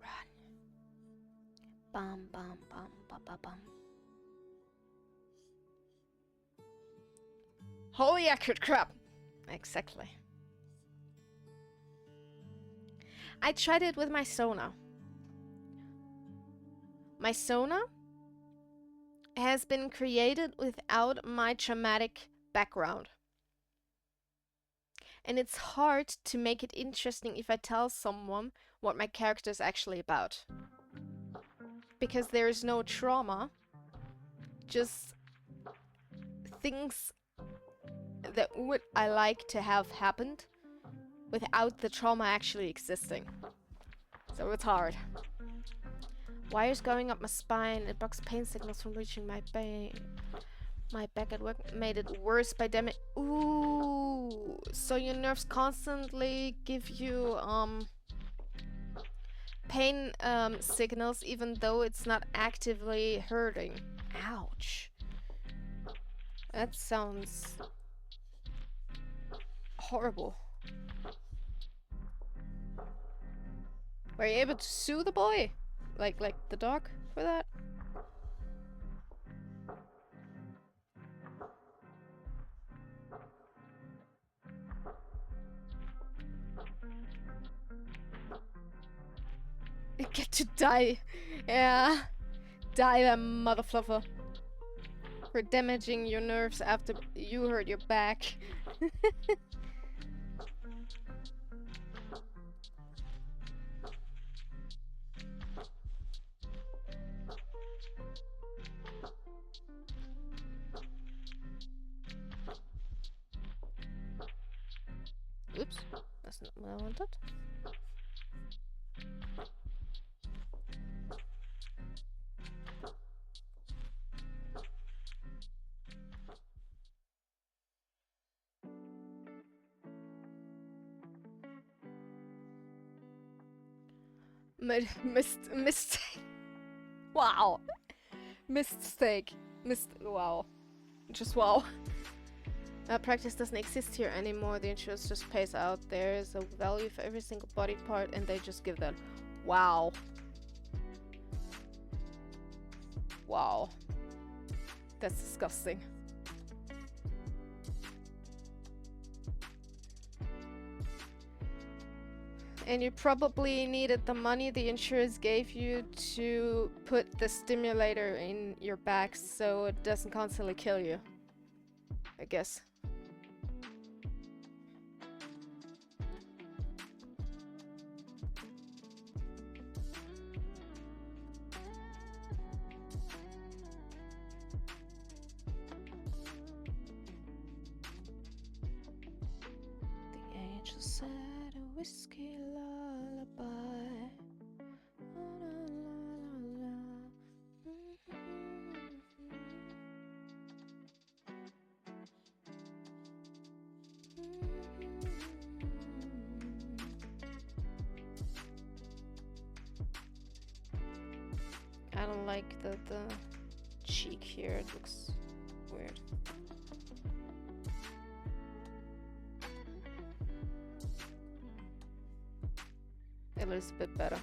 Run. Bum bum bum bum bum bum. Holy accurate crap! Exactly. I tried it with my Sona. My Sona has been created without my traumatic background. And it's hard to make it interesting if I tell someone what my character is actually about. Because there is no trauma, just things that would I like to have happened without the trauma actually existing. So it's hard. Wires going up my spine. It blocks pain signals from reaching my back at work. Made it worse by damage. Ooh. So your nerves constantly give you pain signals even though it's not actively hurting. Ouch. That sounds horrible. Were you able to sue the boy? Like the dog for that? You get to die. Yeah. Die, that mother fluffer. For damaging your nerves after you hurt your back. Oops, that's not what I wanted. Mistake. Wow. Mistake. Wow. Just wow. Practice doesn't exist here anymore. The insurance just pays out. There is a value for every single body part and they just give that. Wow. Wow. That's disgusting. And you probably needed the money the insurance gave you to put the stimulator in your back so it doesn't constantly kill you. I guess. The angel said a whiskey lullaby. La, la, la, la. I don't like the cheek here, it looks weird. It looks a bit better.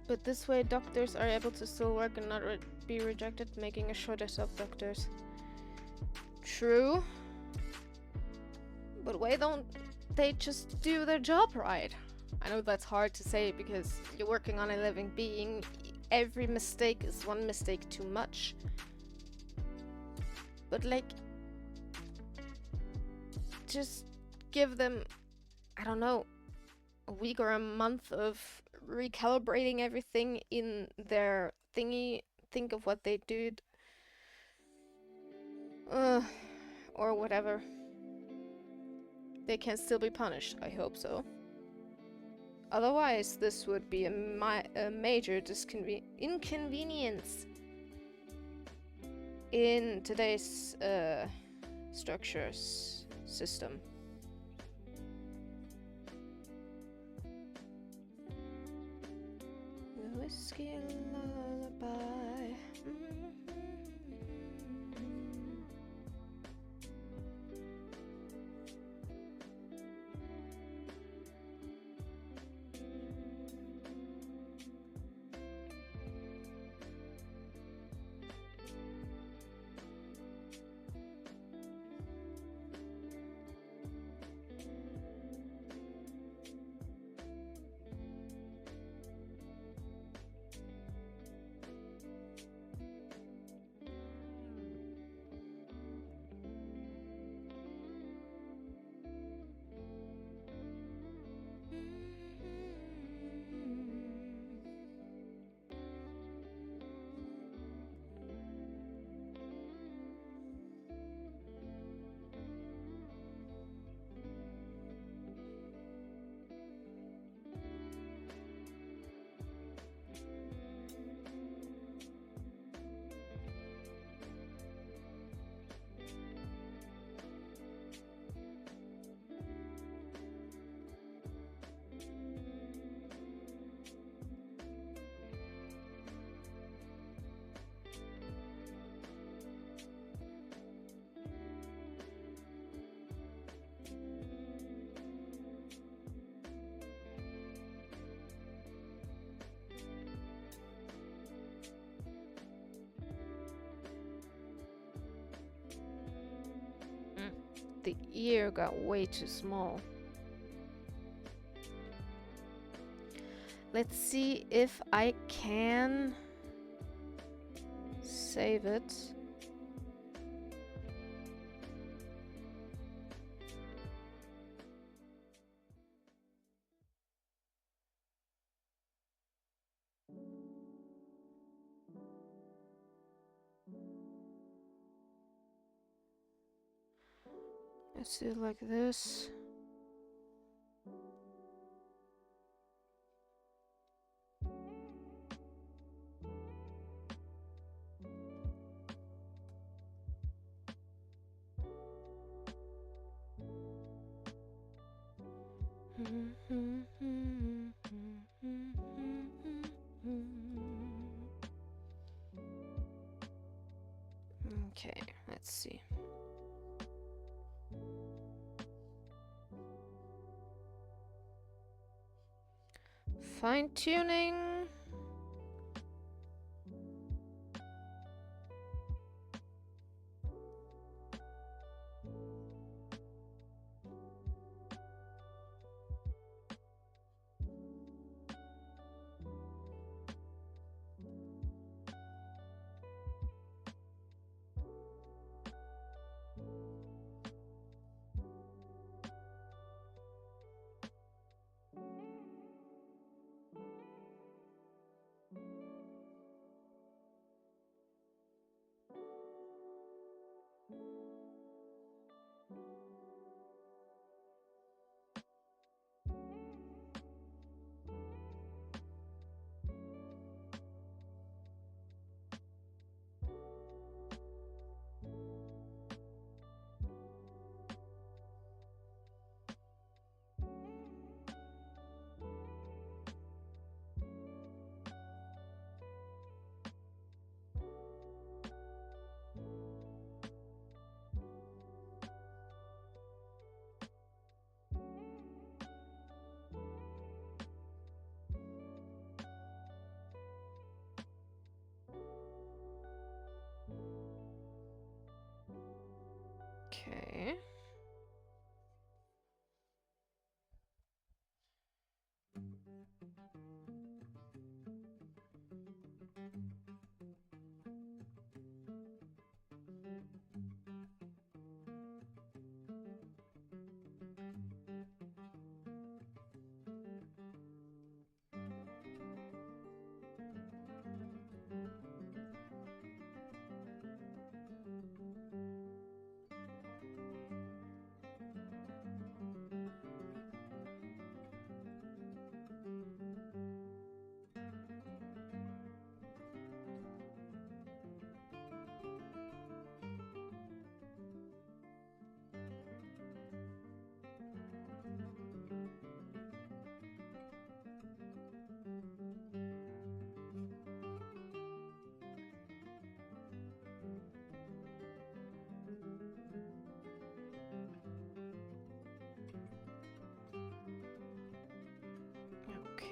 But this way doctors are able to still work and not be rejected, making a shortage of doctors. True. But why don't they just do their job right? I know that's hard to say because you're working on a living being. Every mistake is one mistake too much. But like, just give them, I don't know, a week or a month of recalibrating everything in their thingy. Think of what they did. Or whatever. They can still be punished, I hope so. Otherwise, this would be a major inconvenience in today's structures system. Whiskey lullaby. The ear got way too small. Let's see if I can save it. Let's do it like this. Okay, let's see. Fine tuning.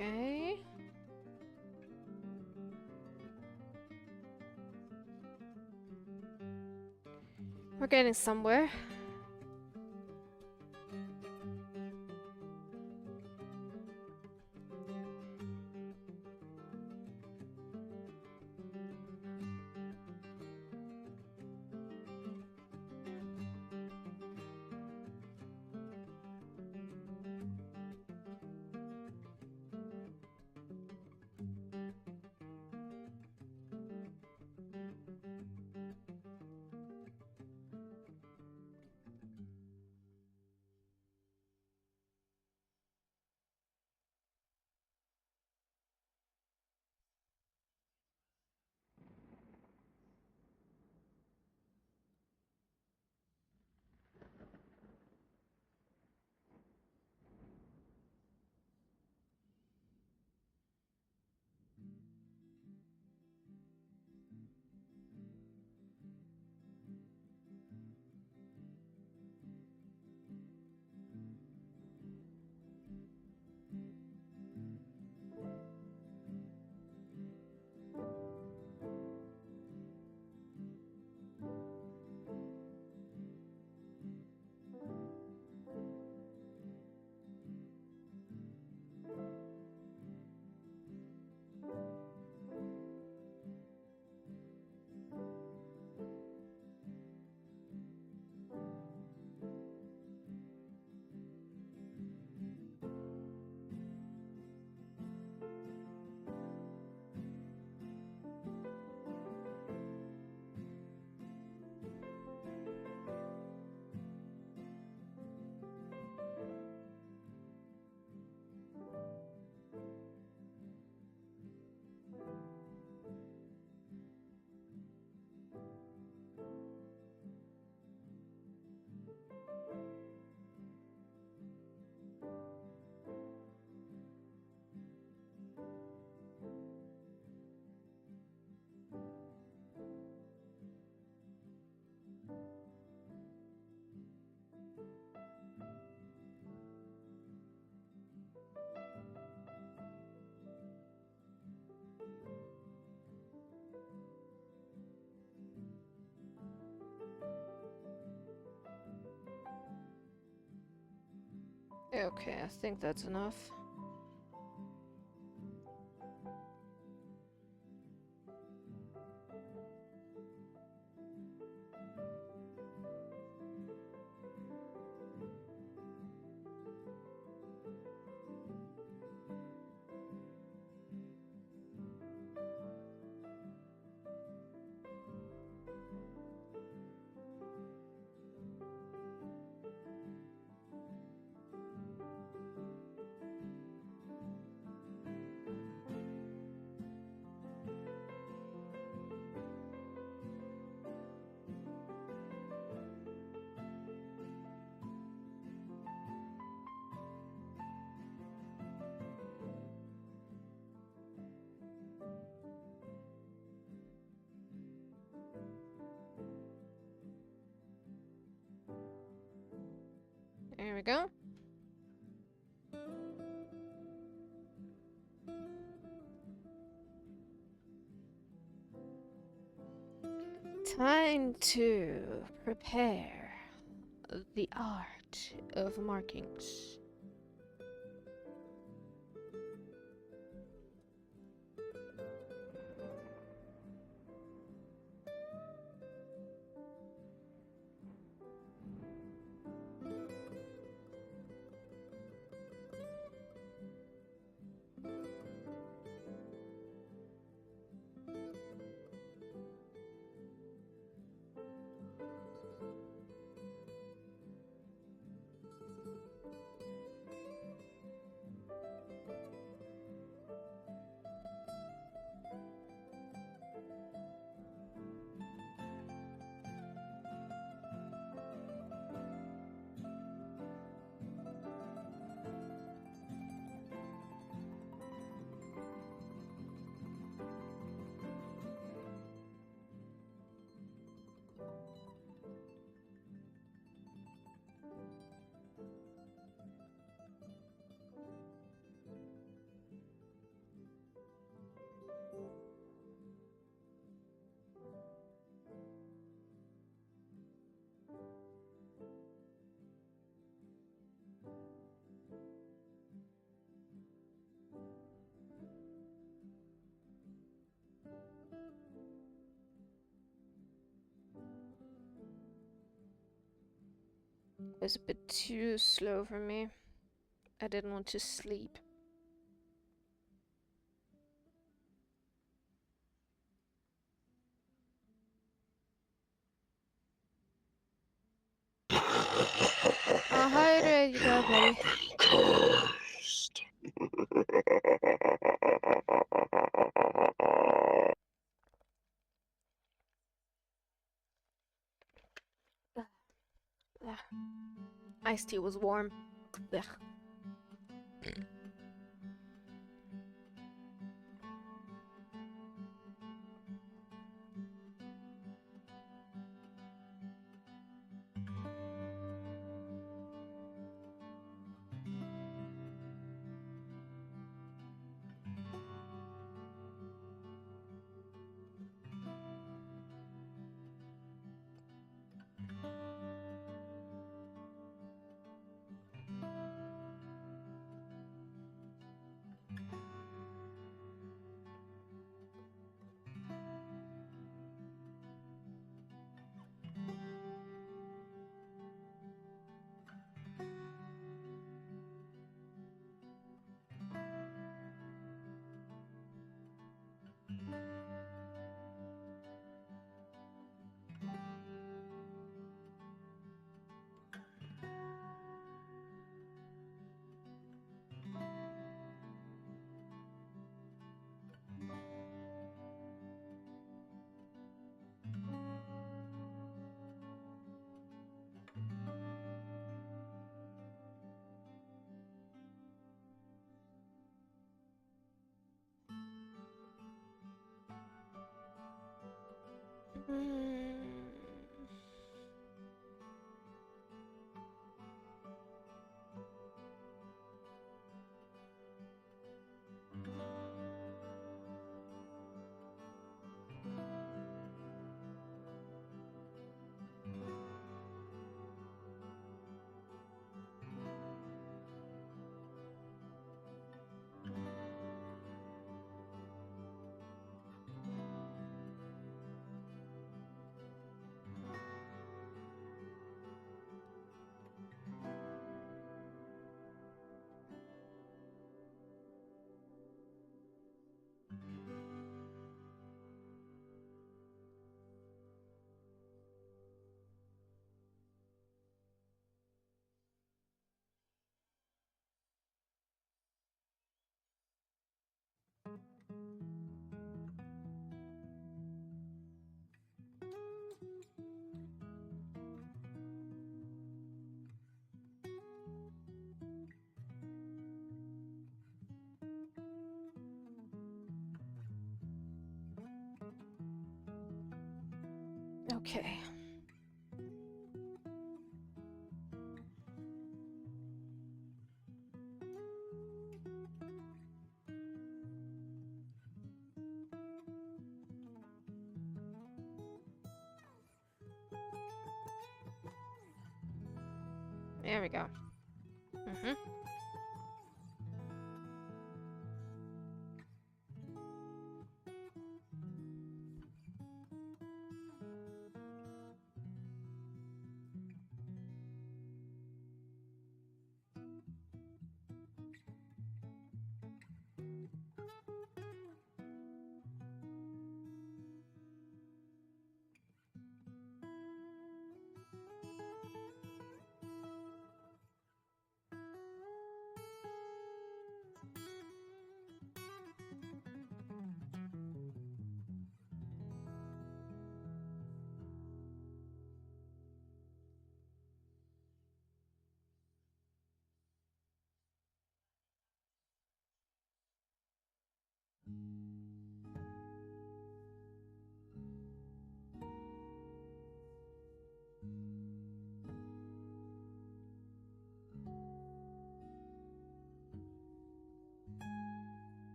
Okay. We're getting somewhere. Okay, I think that's enough. There we go. Time to prepare the art of markings. It was a bit too slow for me. I didn't want to sleep. Oh, hi there you go, buddy. Cursed. Ugh. Iced tea was warm. Ugh. Mm. Okay. There we go. Mm-hmm.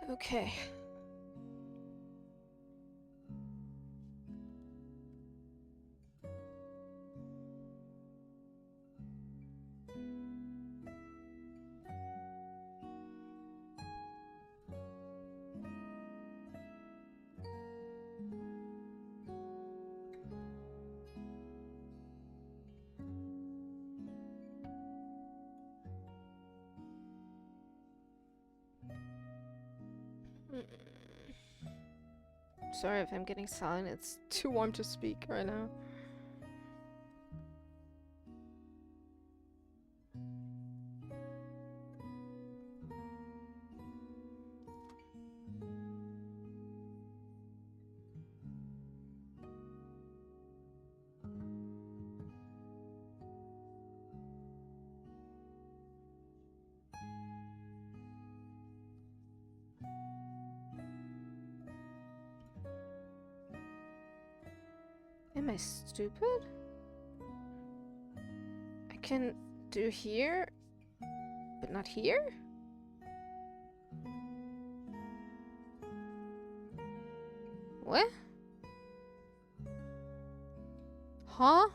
Okay. Mm. Sorry if I'm getting silent. It's too warm to speak right now. Am I stupid? I can do here, but not here? What? Huh?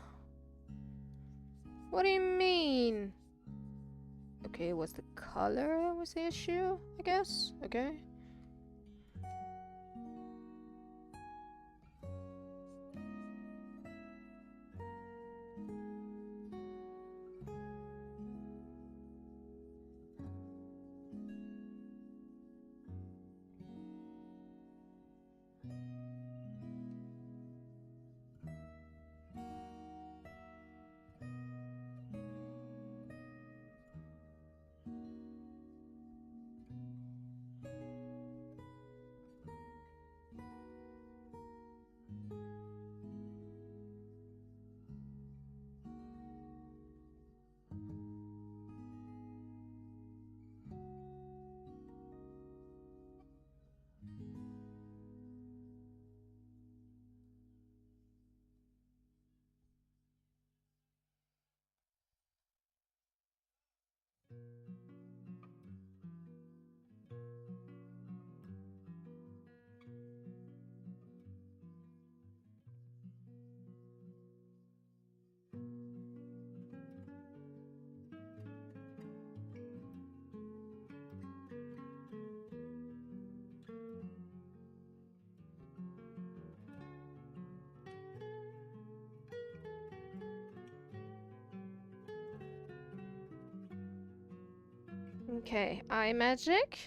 What do you mean? Okay, was the color that was the issue, I guess? Okay. Okay, eye magic.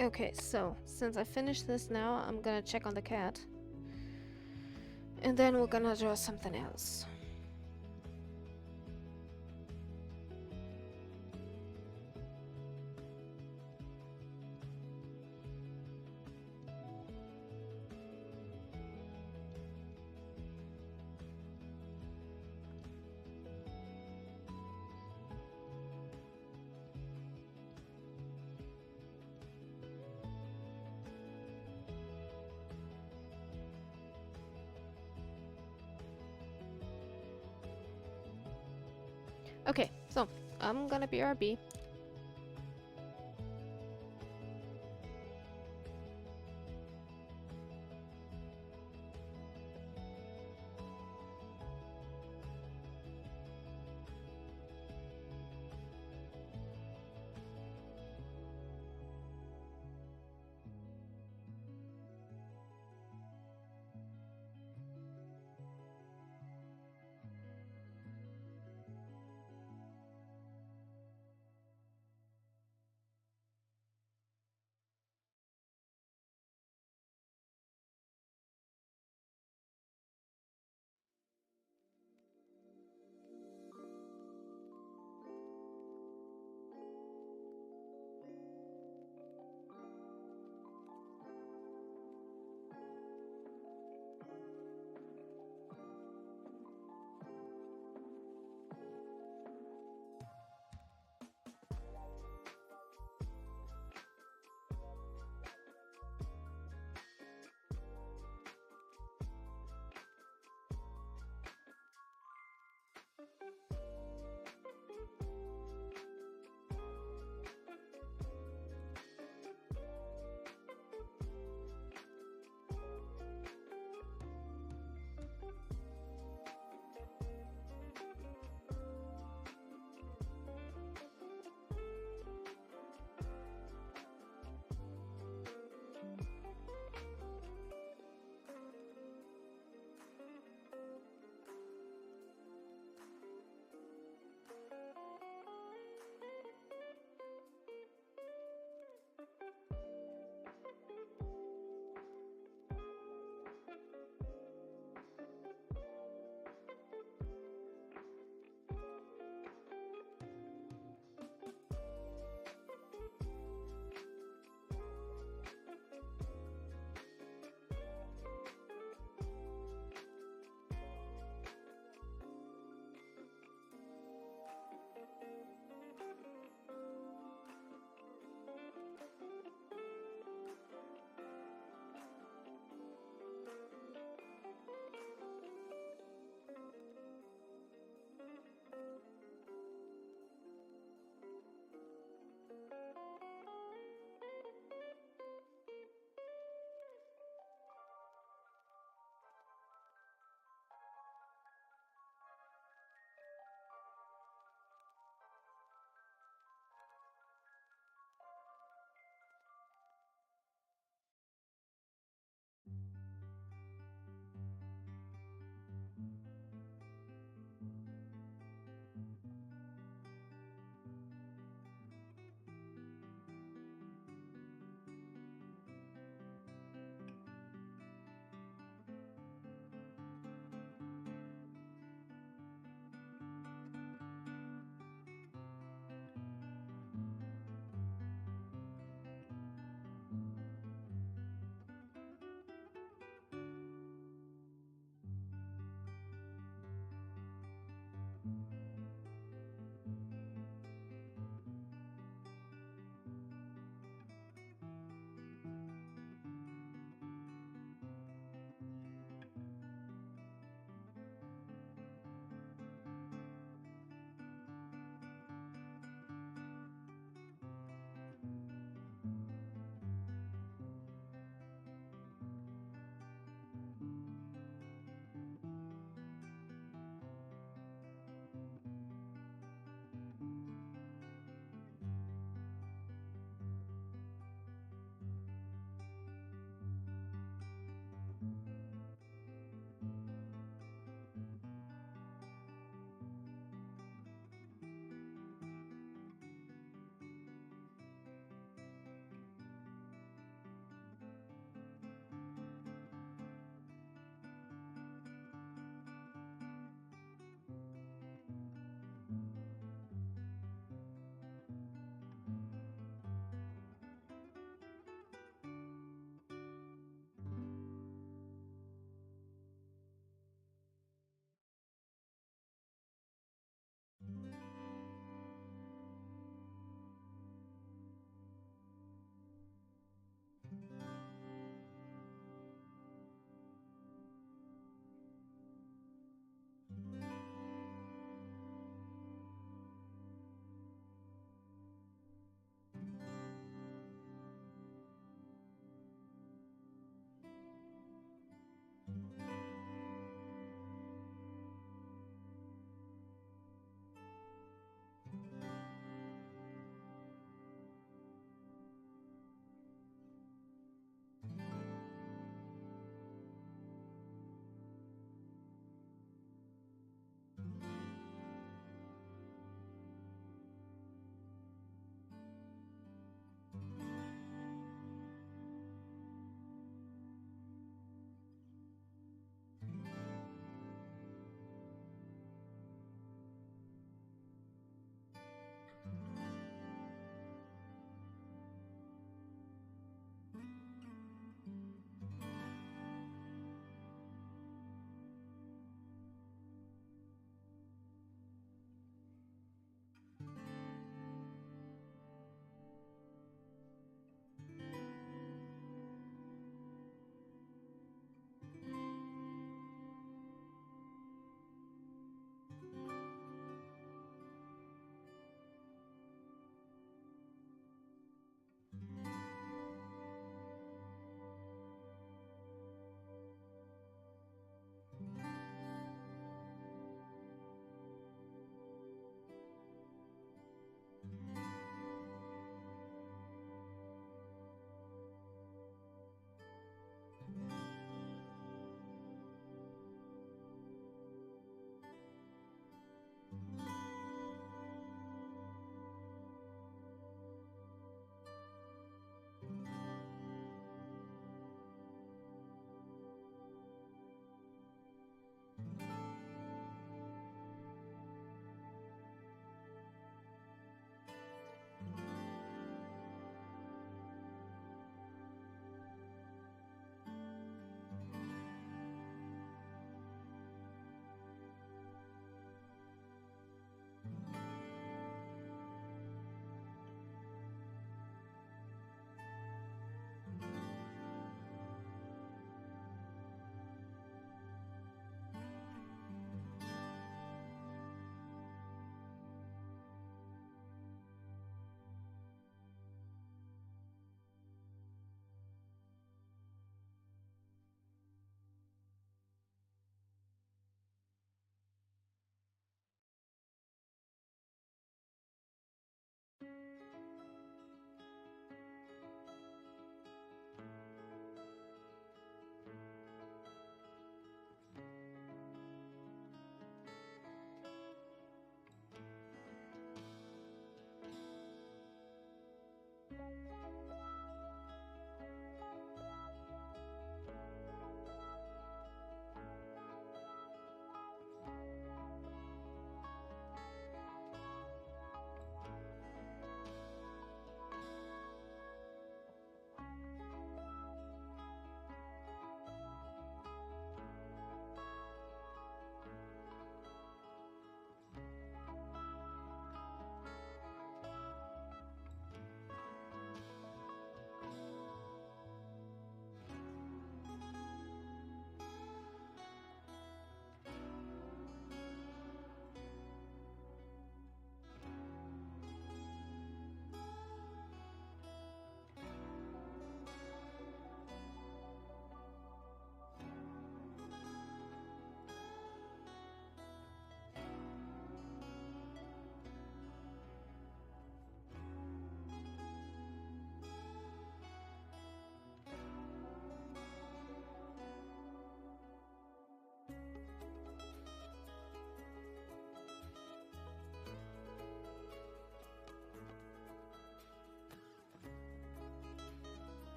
Okay, so since I finished this now, I'm gonna check on the cat. And then we're gonna draw something else. Okay, so I'm gonna BRB.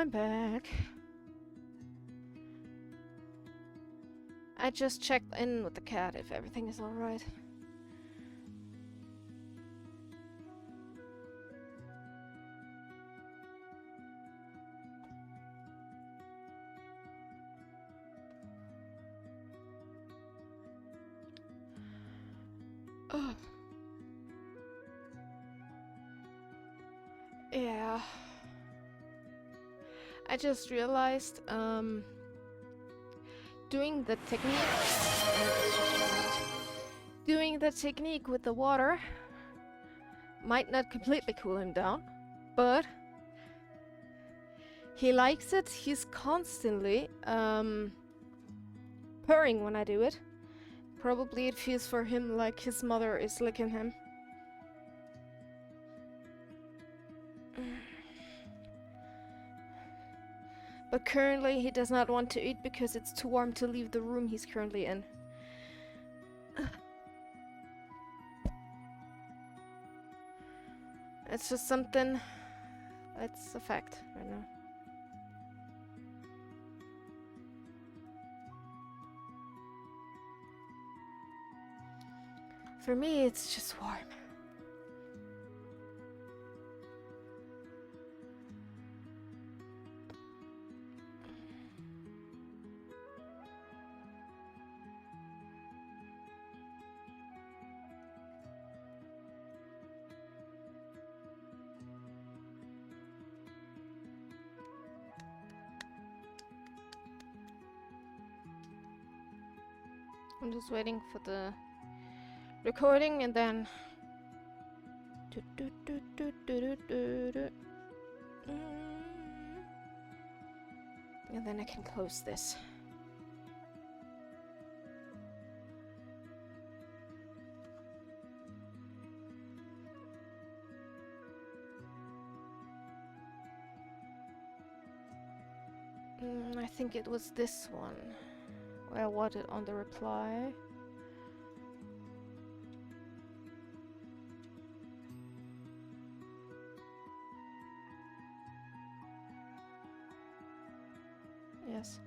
I'm back. I just checked in with the cat if everything is alright. Oh. Yeah. I just realized, doing the technique with the water might not completely cool him down, but he likes it. He's constantly purring when I do it. Probably it feels for him like his mother is licking him. But currently he does not want to eat because it's too warm to leave the room he's currently in. It's just something that's a fact right now. For me, it's just warm. I'm just waiting for the recording and then and then I can close this. I think it was this one where I wanted on the reply. Yes.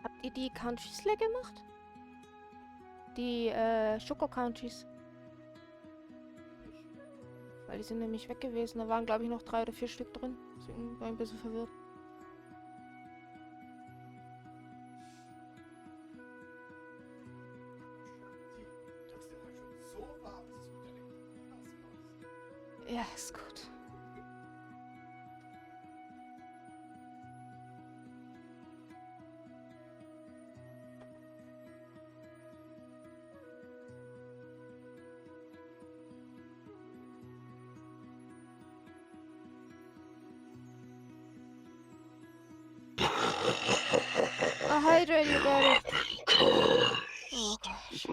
Habt ihr die Countries leer gemacht? Die Schoko-Countries. Weil die sind nämlich weg gewesen. Da waren glaube ich noch 3 oder 4 Stück drin. Deswegen war ich ein bisschen verwirrt. Ja, ist gut. Oh, hydrate, you got it. Oh gosh.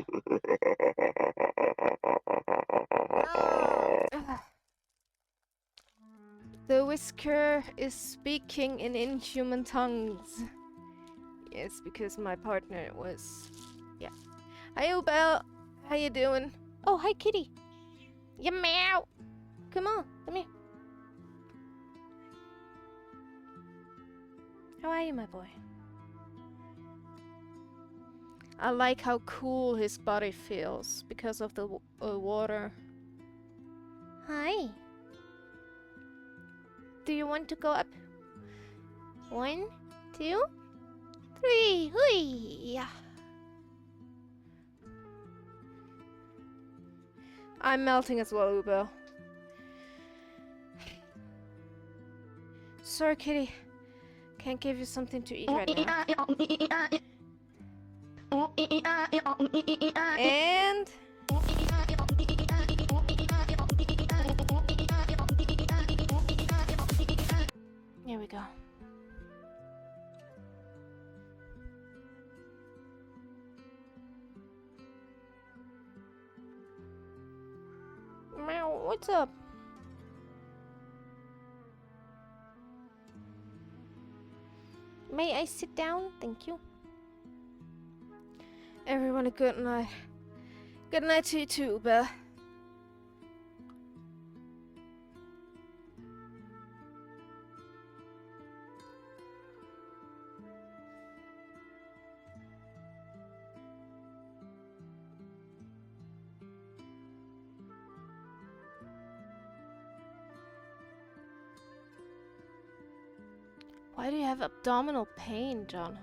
The whisker is speaking in inhuman tongues. Yes, because my partner was... Yeah. Hi, Ubel. How you doing? Oh, hi, kitty. You meow. Come on, come here. How are you, my boy? I like how cool his body feels because of the water. Hi. Do you want to go up? 1, 2, 3. Hui. Yeah. I'm melting as well, Ubel. Sorry, kitty. Can't give you something to eat right now. And Here we go. Meow, what's up? May I sit down? Thank you. Everyone, a good night. Good night to you too, Belle. Why do you have abdominal pain, John?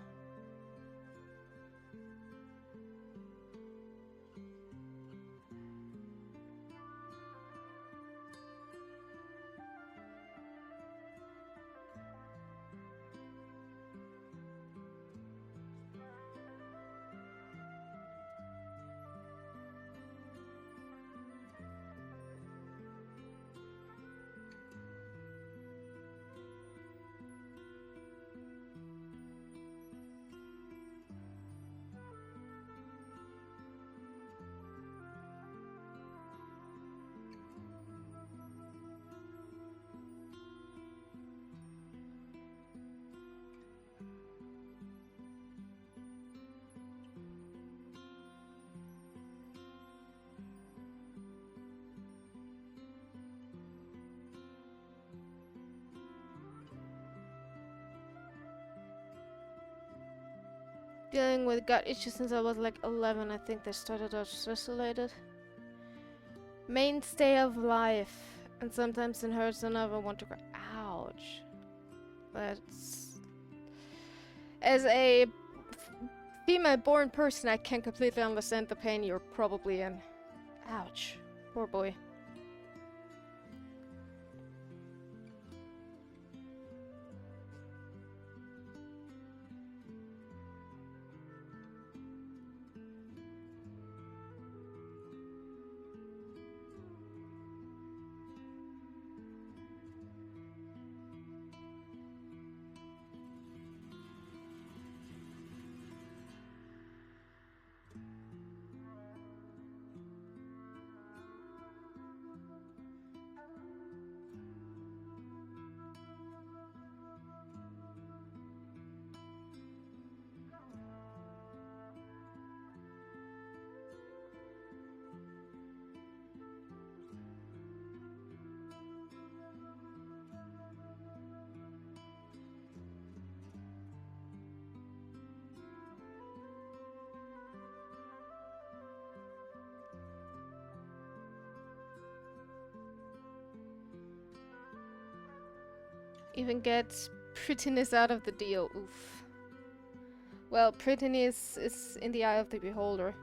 Dealing with gut issues since I was like 11. I think they started out stress related. Mainstay of life. And sometimes it hurts and I never want to cry. Ouch. That's... As a female-born person, I can completely understand the pain you're probably in. Ouch. Poor boy. Even get prettiness out of the deal. Oof. Well, prettiness is in the eye of the beholder.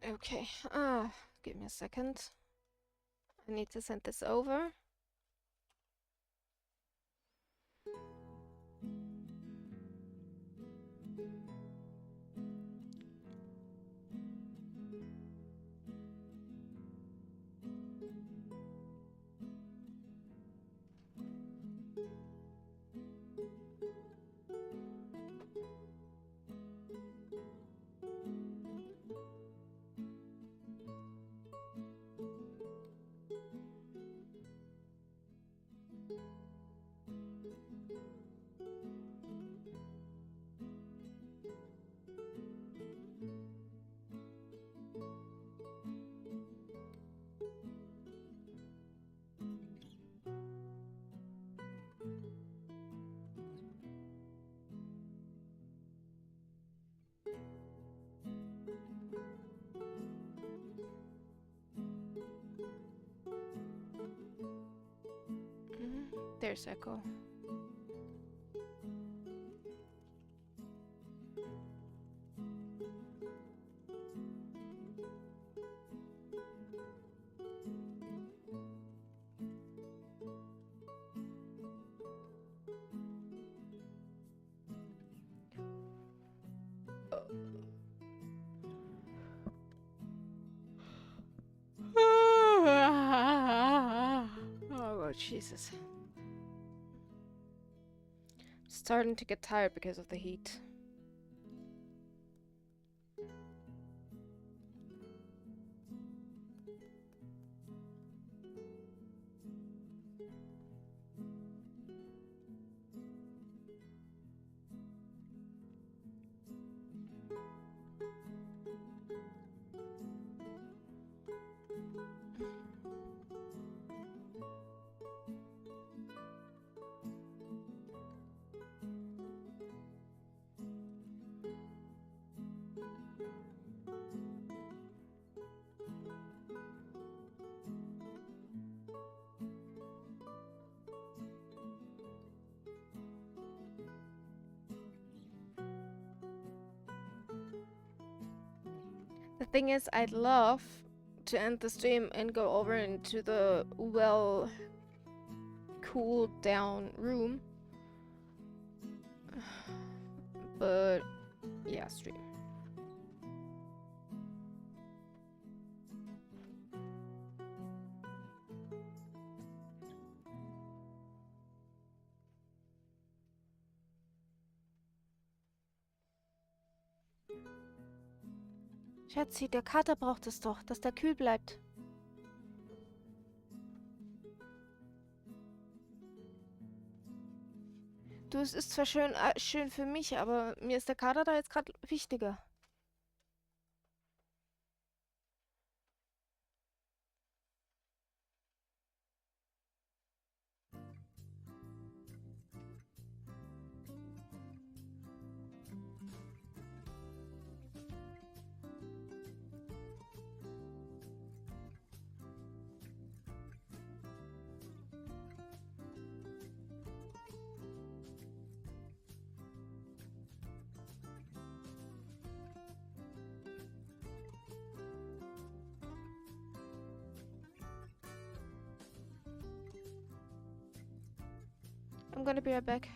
Okay, give me a second. I need to send this over. There's Echo. Jesus. Starting to get tired because of the heat. The thing is, I'd love to end the stream and go over into the well cooled down room. But yeah, stream. Schatzi, der Kater braucht es doch, dass der kühl bleibt. Du, es ist zwar schön für mich, aber mir ist der Kater da jetzt gerade wichtiger. I'm gonna be right back.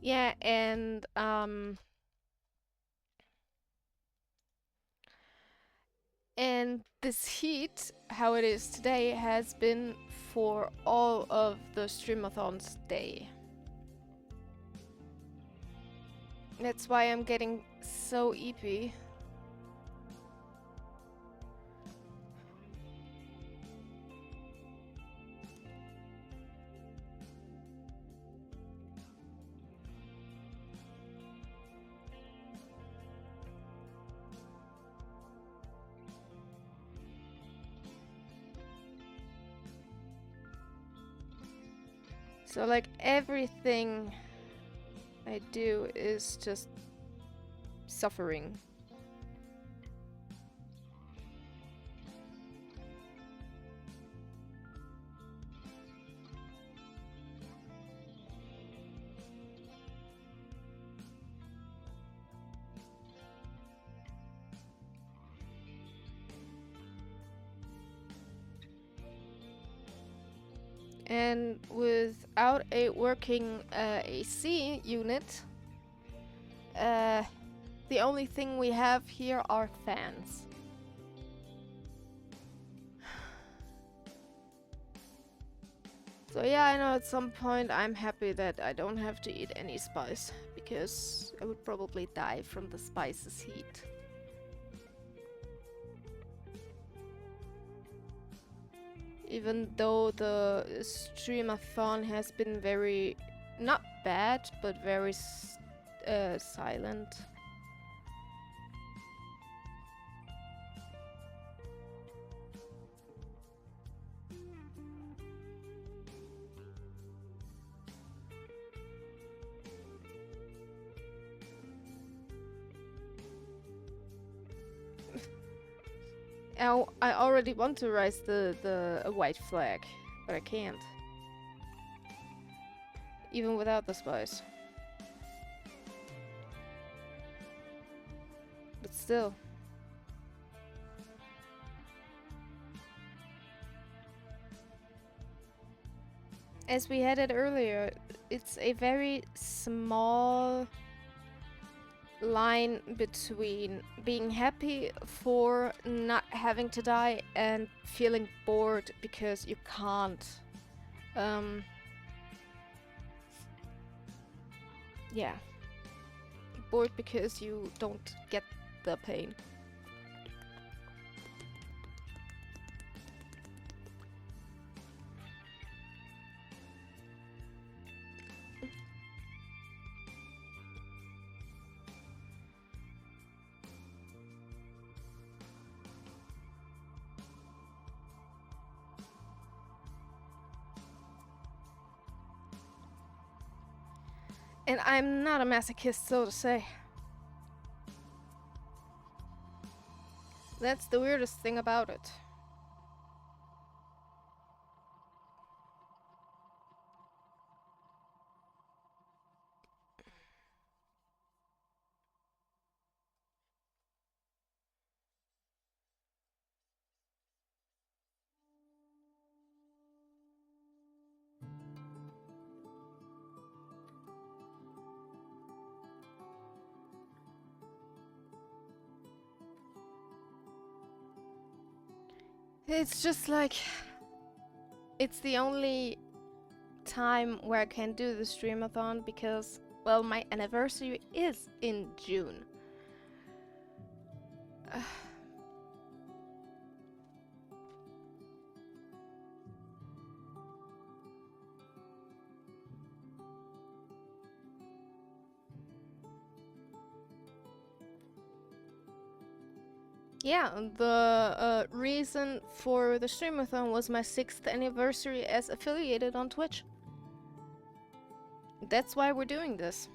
Yeah, and this heat, how it is today, has been for all of the Streamathon's day. That's why I'm getting so eepy. So like everything I do is just suffering. And without a working AC unit, the only thing we have here are fans. So yeah, I know at some point I'm happy that I don't have to eat any spice, because I would probably die from the spice's heat. Even though the Streamathon has been very, not bad, but very silent. I already want to raise the white flag, but I can't. Even without the spice. But still. As we had it earlier, it's a very small line between being happy for not having to die and feeling bored because you can't. Yeah. Bored because you don't get the pain. And I'm not a masochist, so to say. That's the weirdest thing about it. It's just like, it's the only time where I can do the Streamathon because, well, my anniversary is in June. Yeah, the reason for the Streamathon was my 6th anniversary as affiliated on Twitch. That's why we're doing this.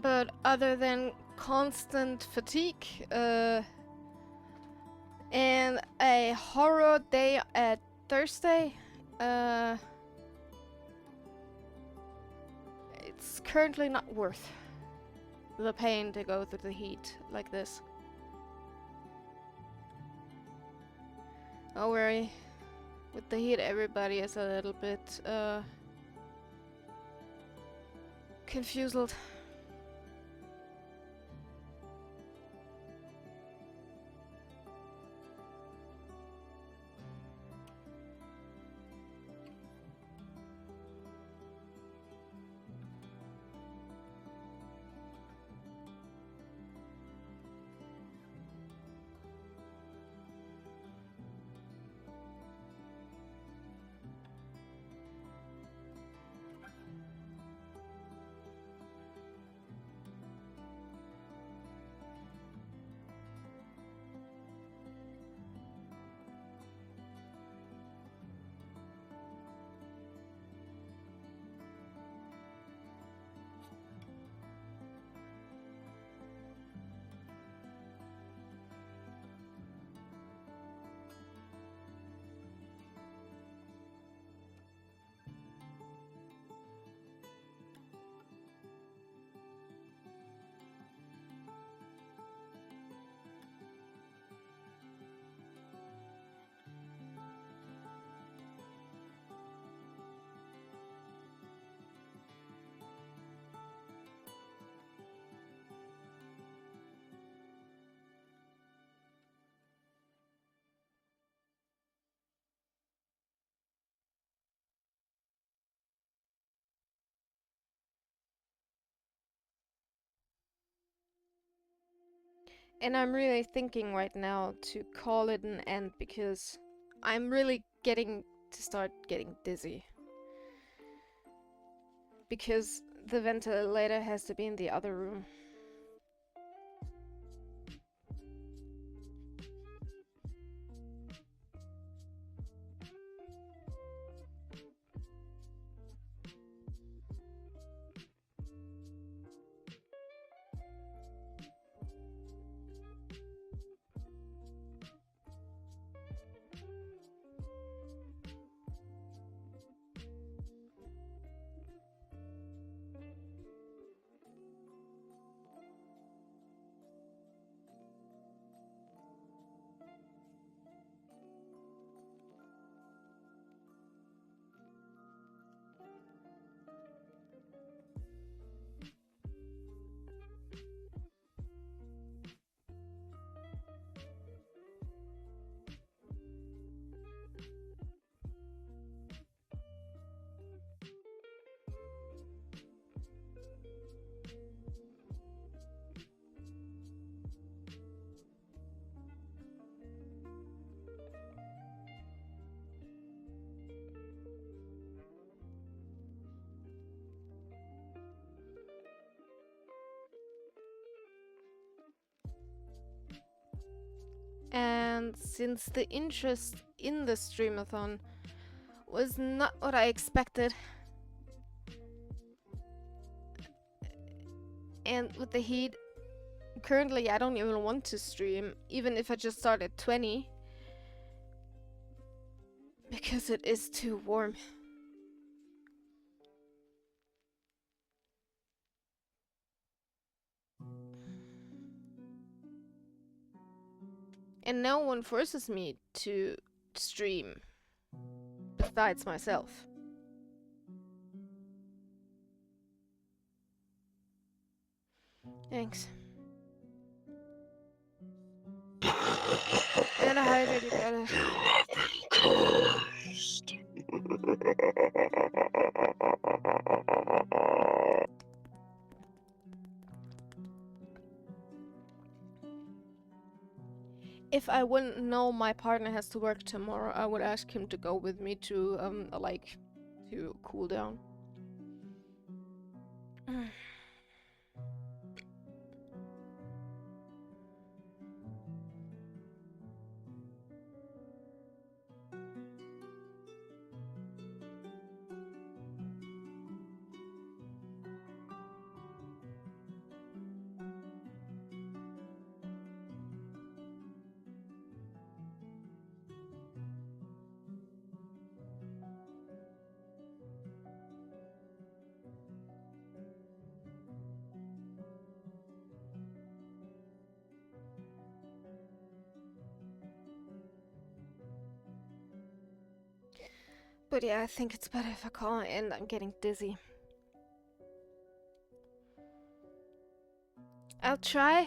But other than constant fatigue, and a horror day at Thursday, it's currently not worth the pain to go through the heat like this. Don't worry, with the heat everybody is a little bit confused. And I'm really thinking right now to call it an end because I'm really start getting dizzy. Because the ventilator has to be in the other room. And since the interest in the Streamathon was not what I expected, and with the heat, currently I don't even want to stream, even if I just start at 20, because it is too warm. And no one forces me to stream, besides myself. Thanks. And I hydrated, you got it. Cursed. If I wouldn't know my partner has to work tomorrow, I would ask him to go with me to to cool down. But yeah, I think it's better if I call it and I'm getting dizzy. I'll try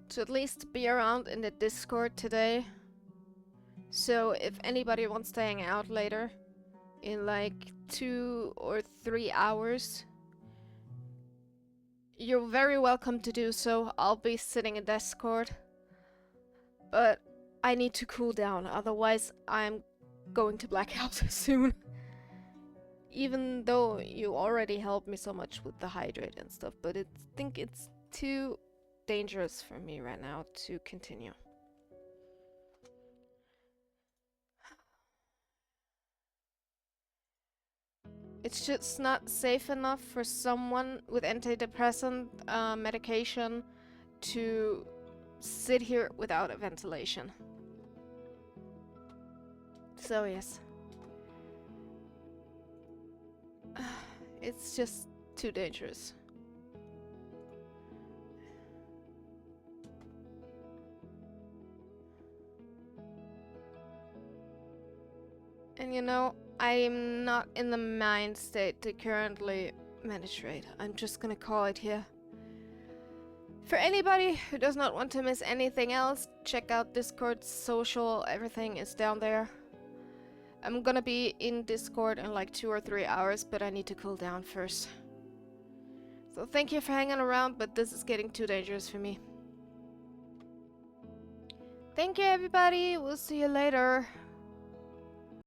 to at least be around in the Discord today. So if anybody wants to hang out later, in like 2 or 3 hours, you're very welcome to do so. I'll be sitting in Discord. But I need to cool down, otherwise I'm going to black out soon. Even though you already helped me so much with the hydrate and stuff, but I think it's too dangerous for me right now to continue. It's just not safe enough for someone with antidepressant medication to sit here without a ventilation. So yes. It's just too dangerous. And you know, I'm not in the mind state to currently meditate. I'm just gonna call it here. For anybody who does not want to miss anything else, check out Discord, social, everything is down there. I'm gonna be in Discord in like 2 or 3 hours, but I need to cool down first. So thank you for hanging around, but this is getting too dangerous for me. Thank you, everybody. We'll see you later.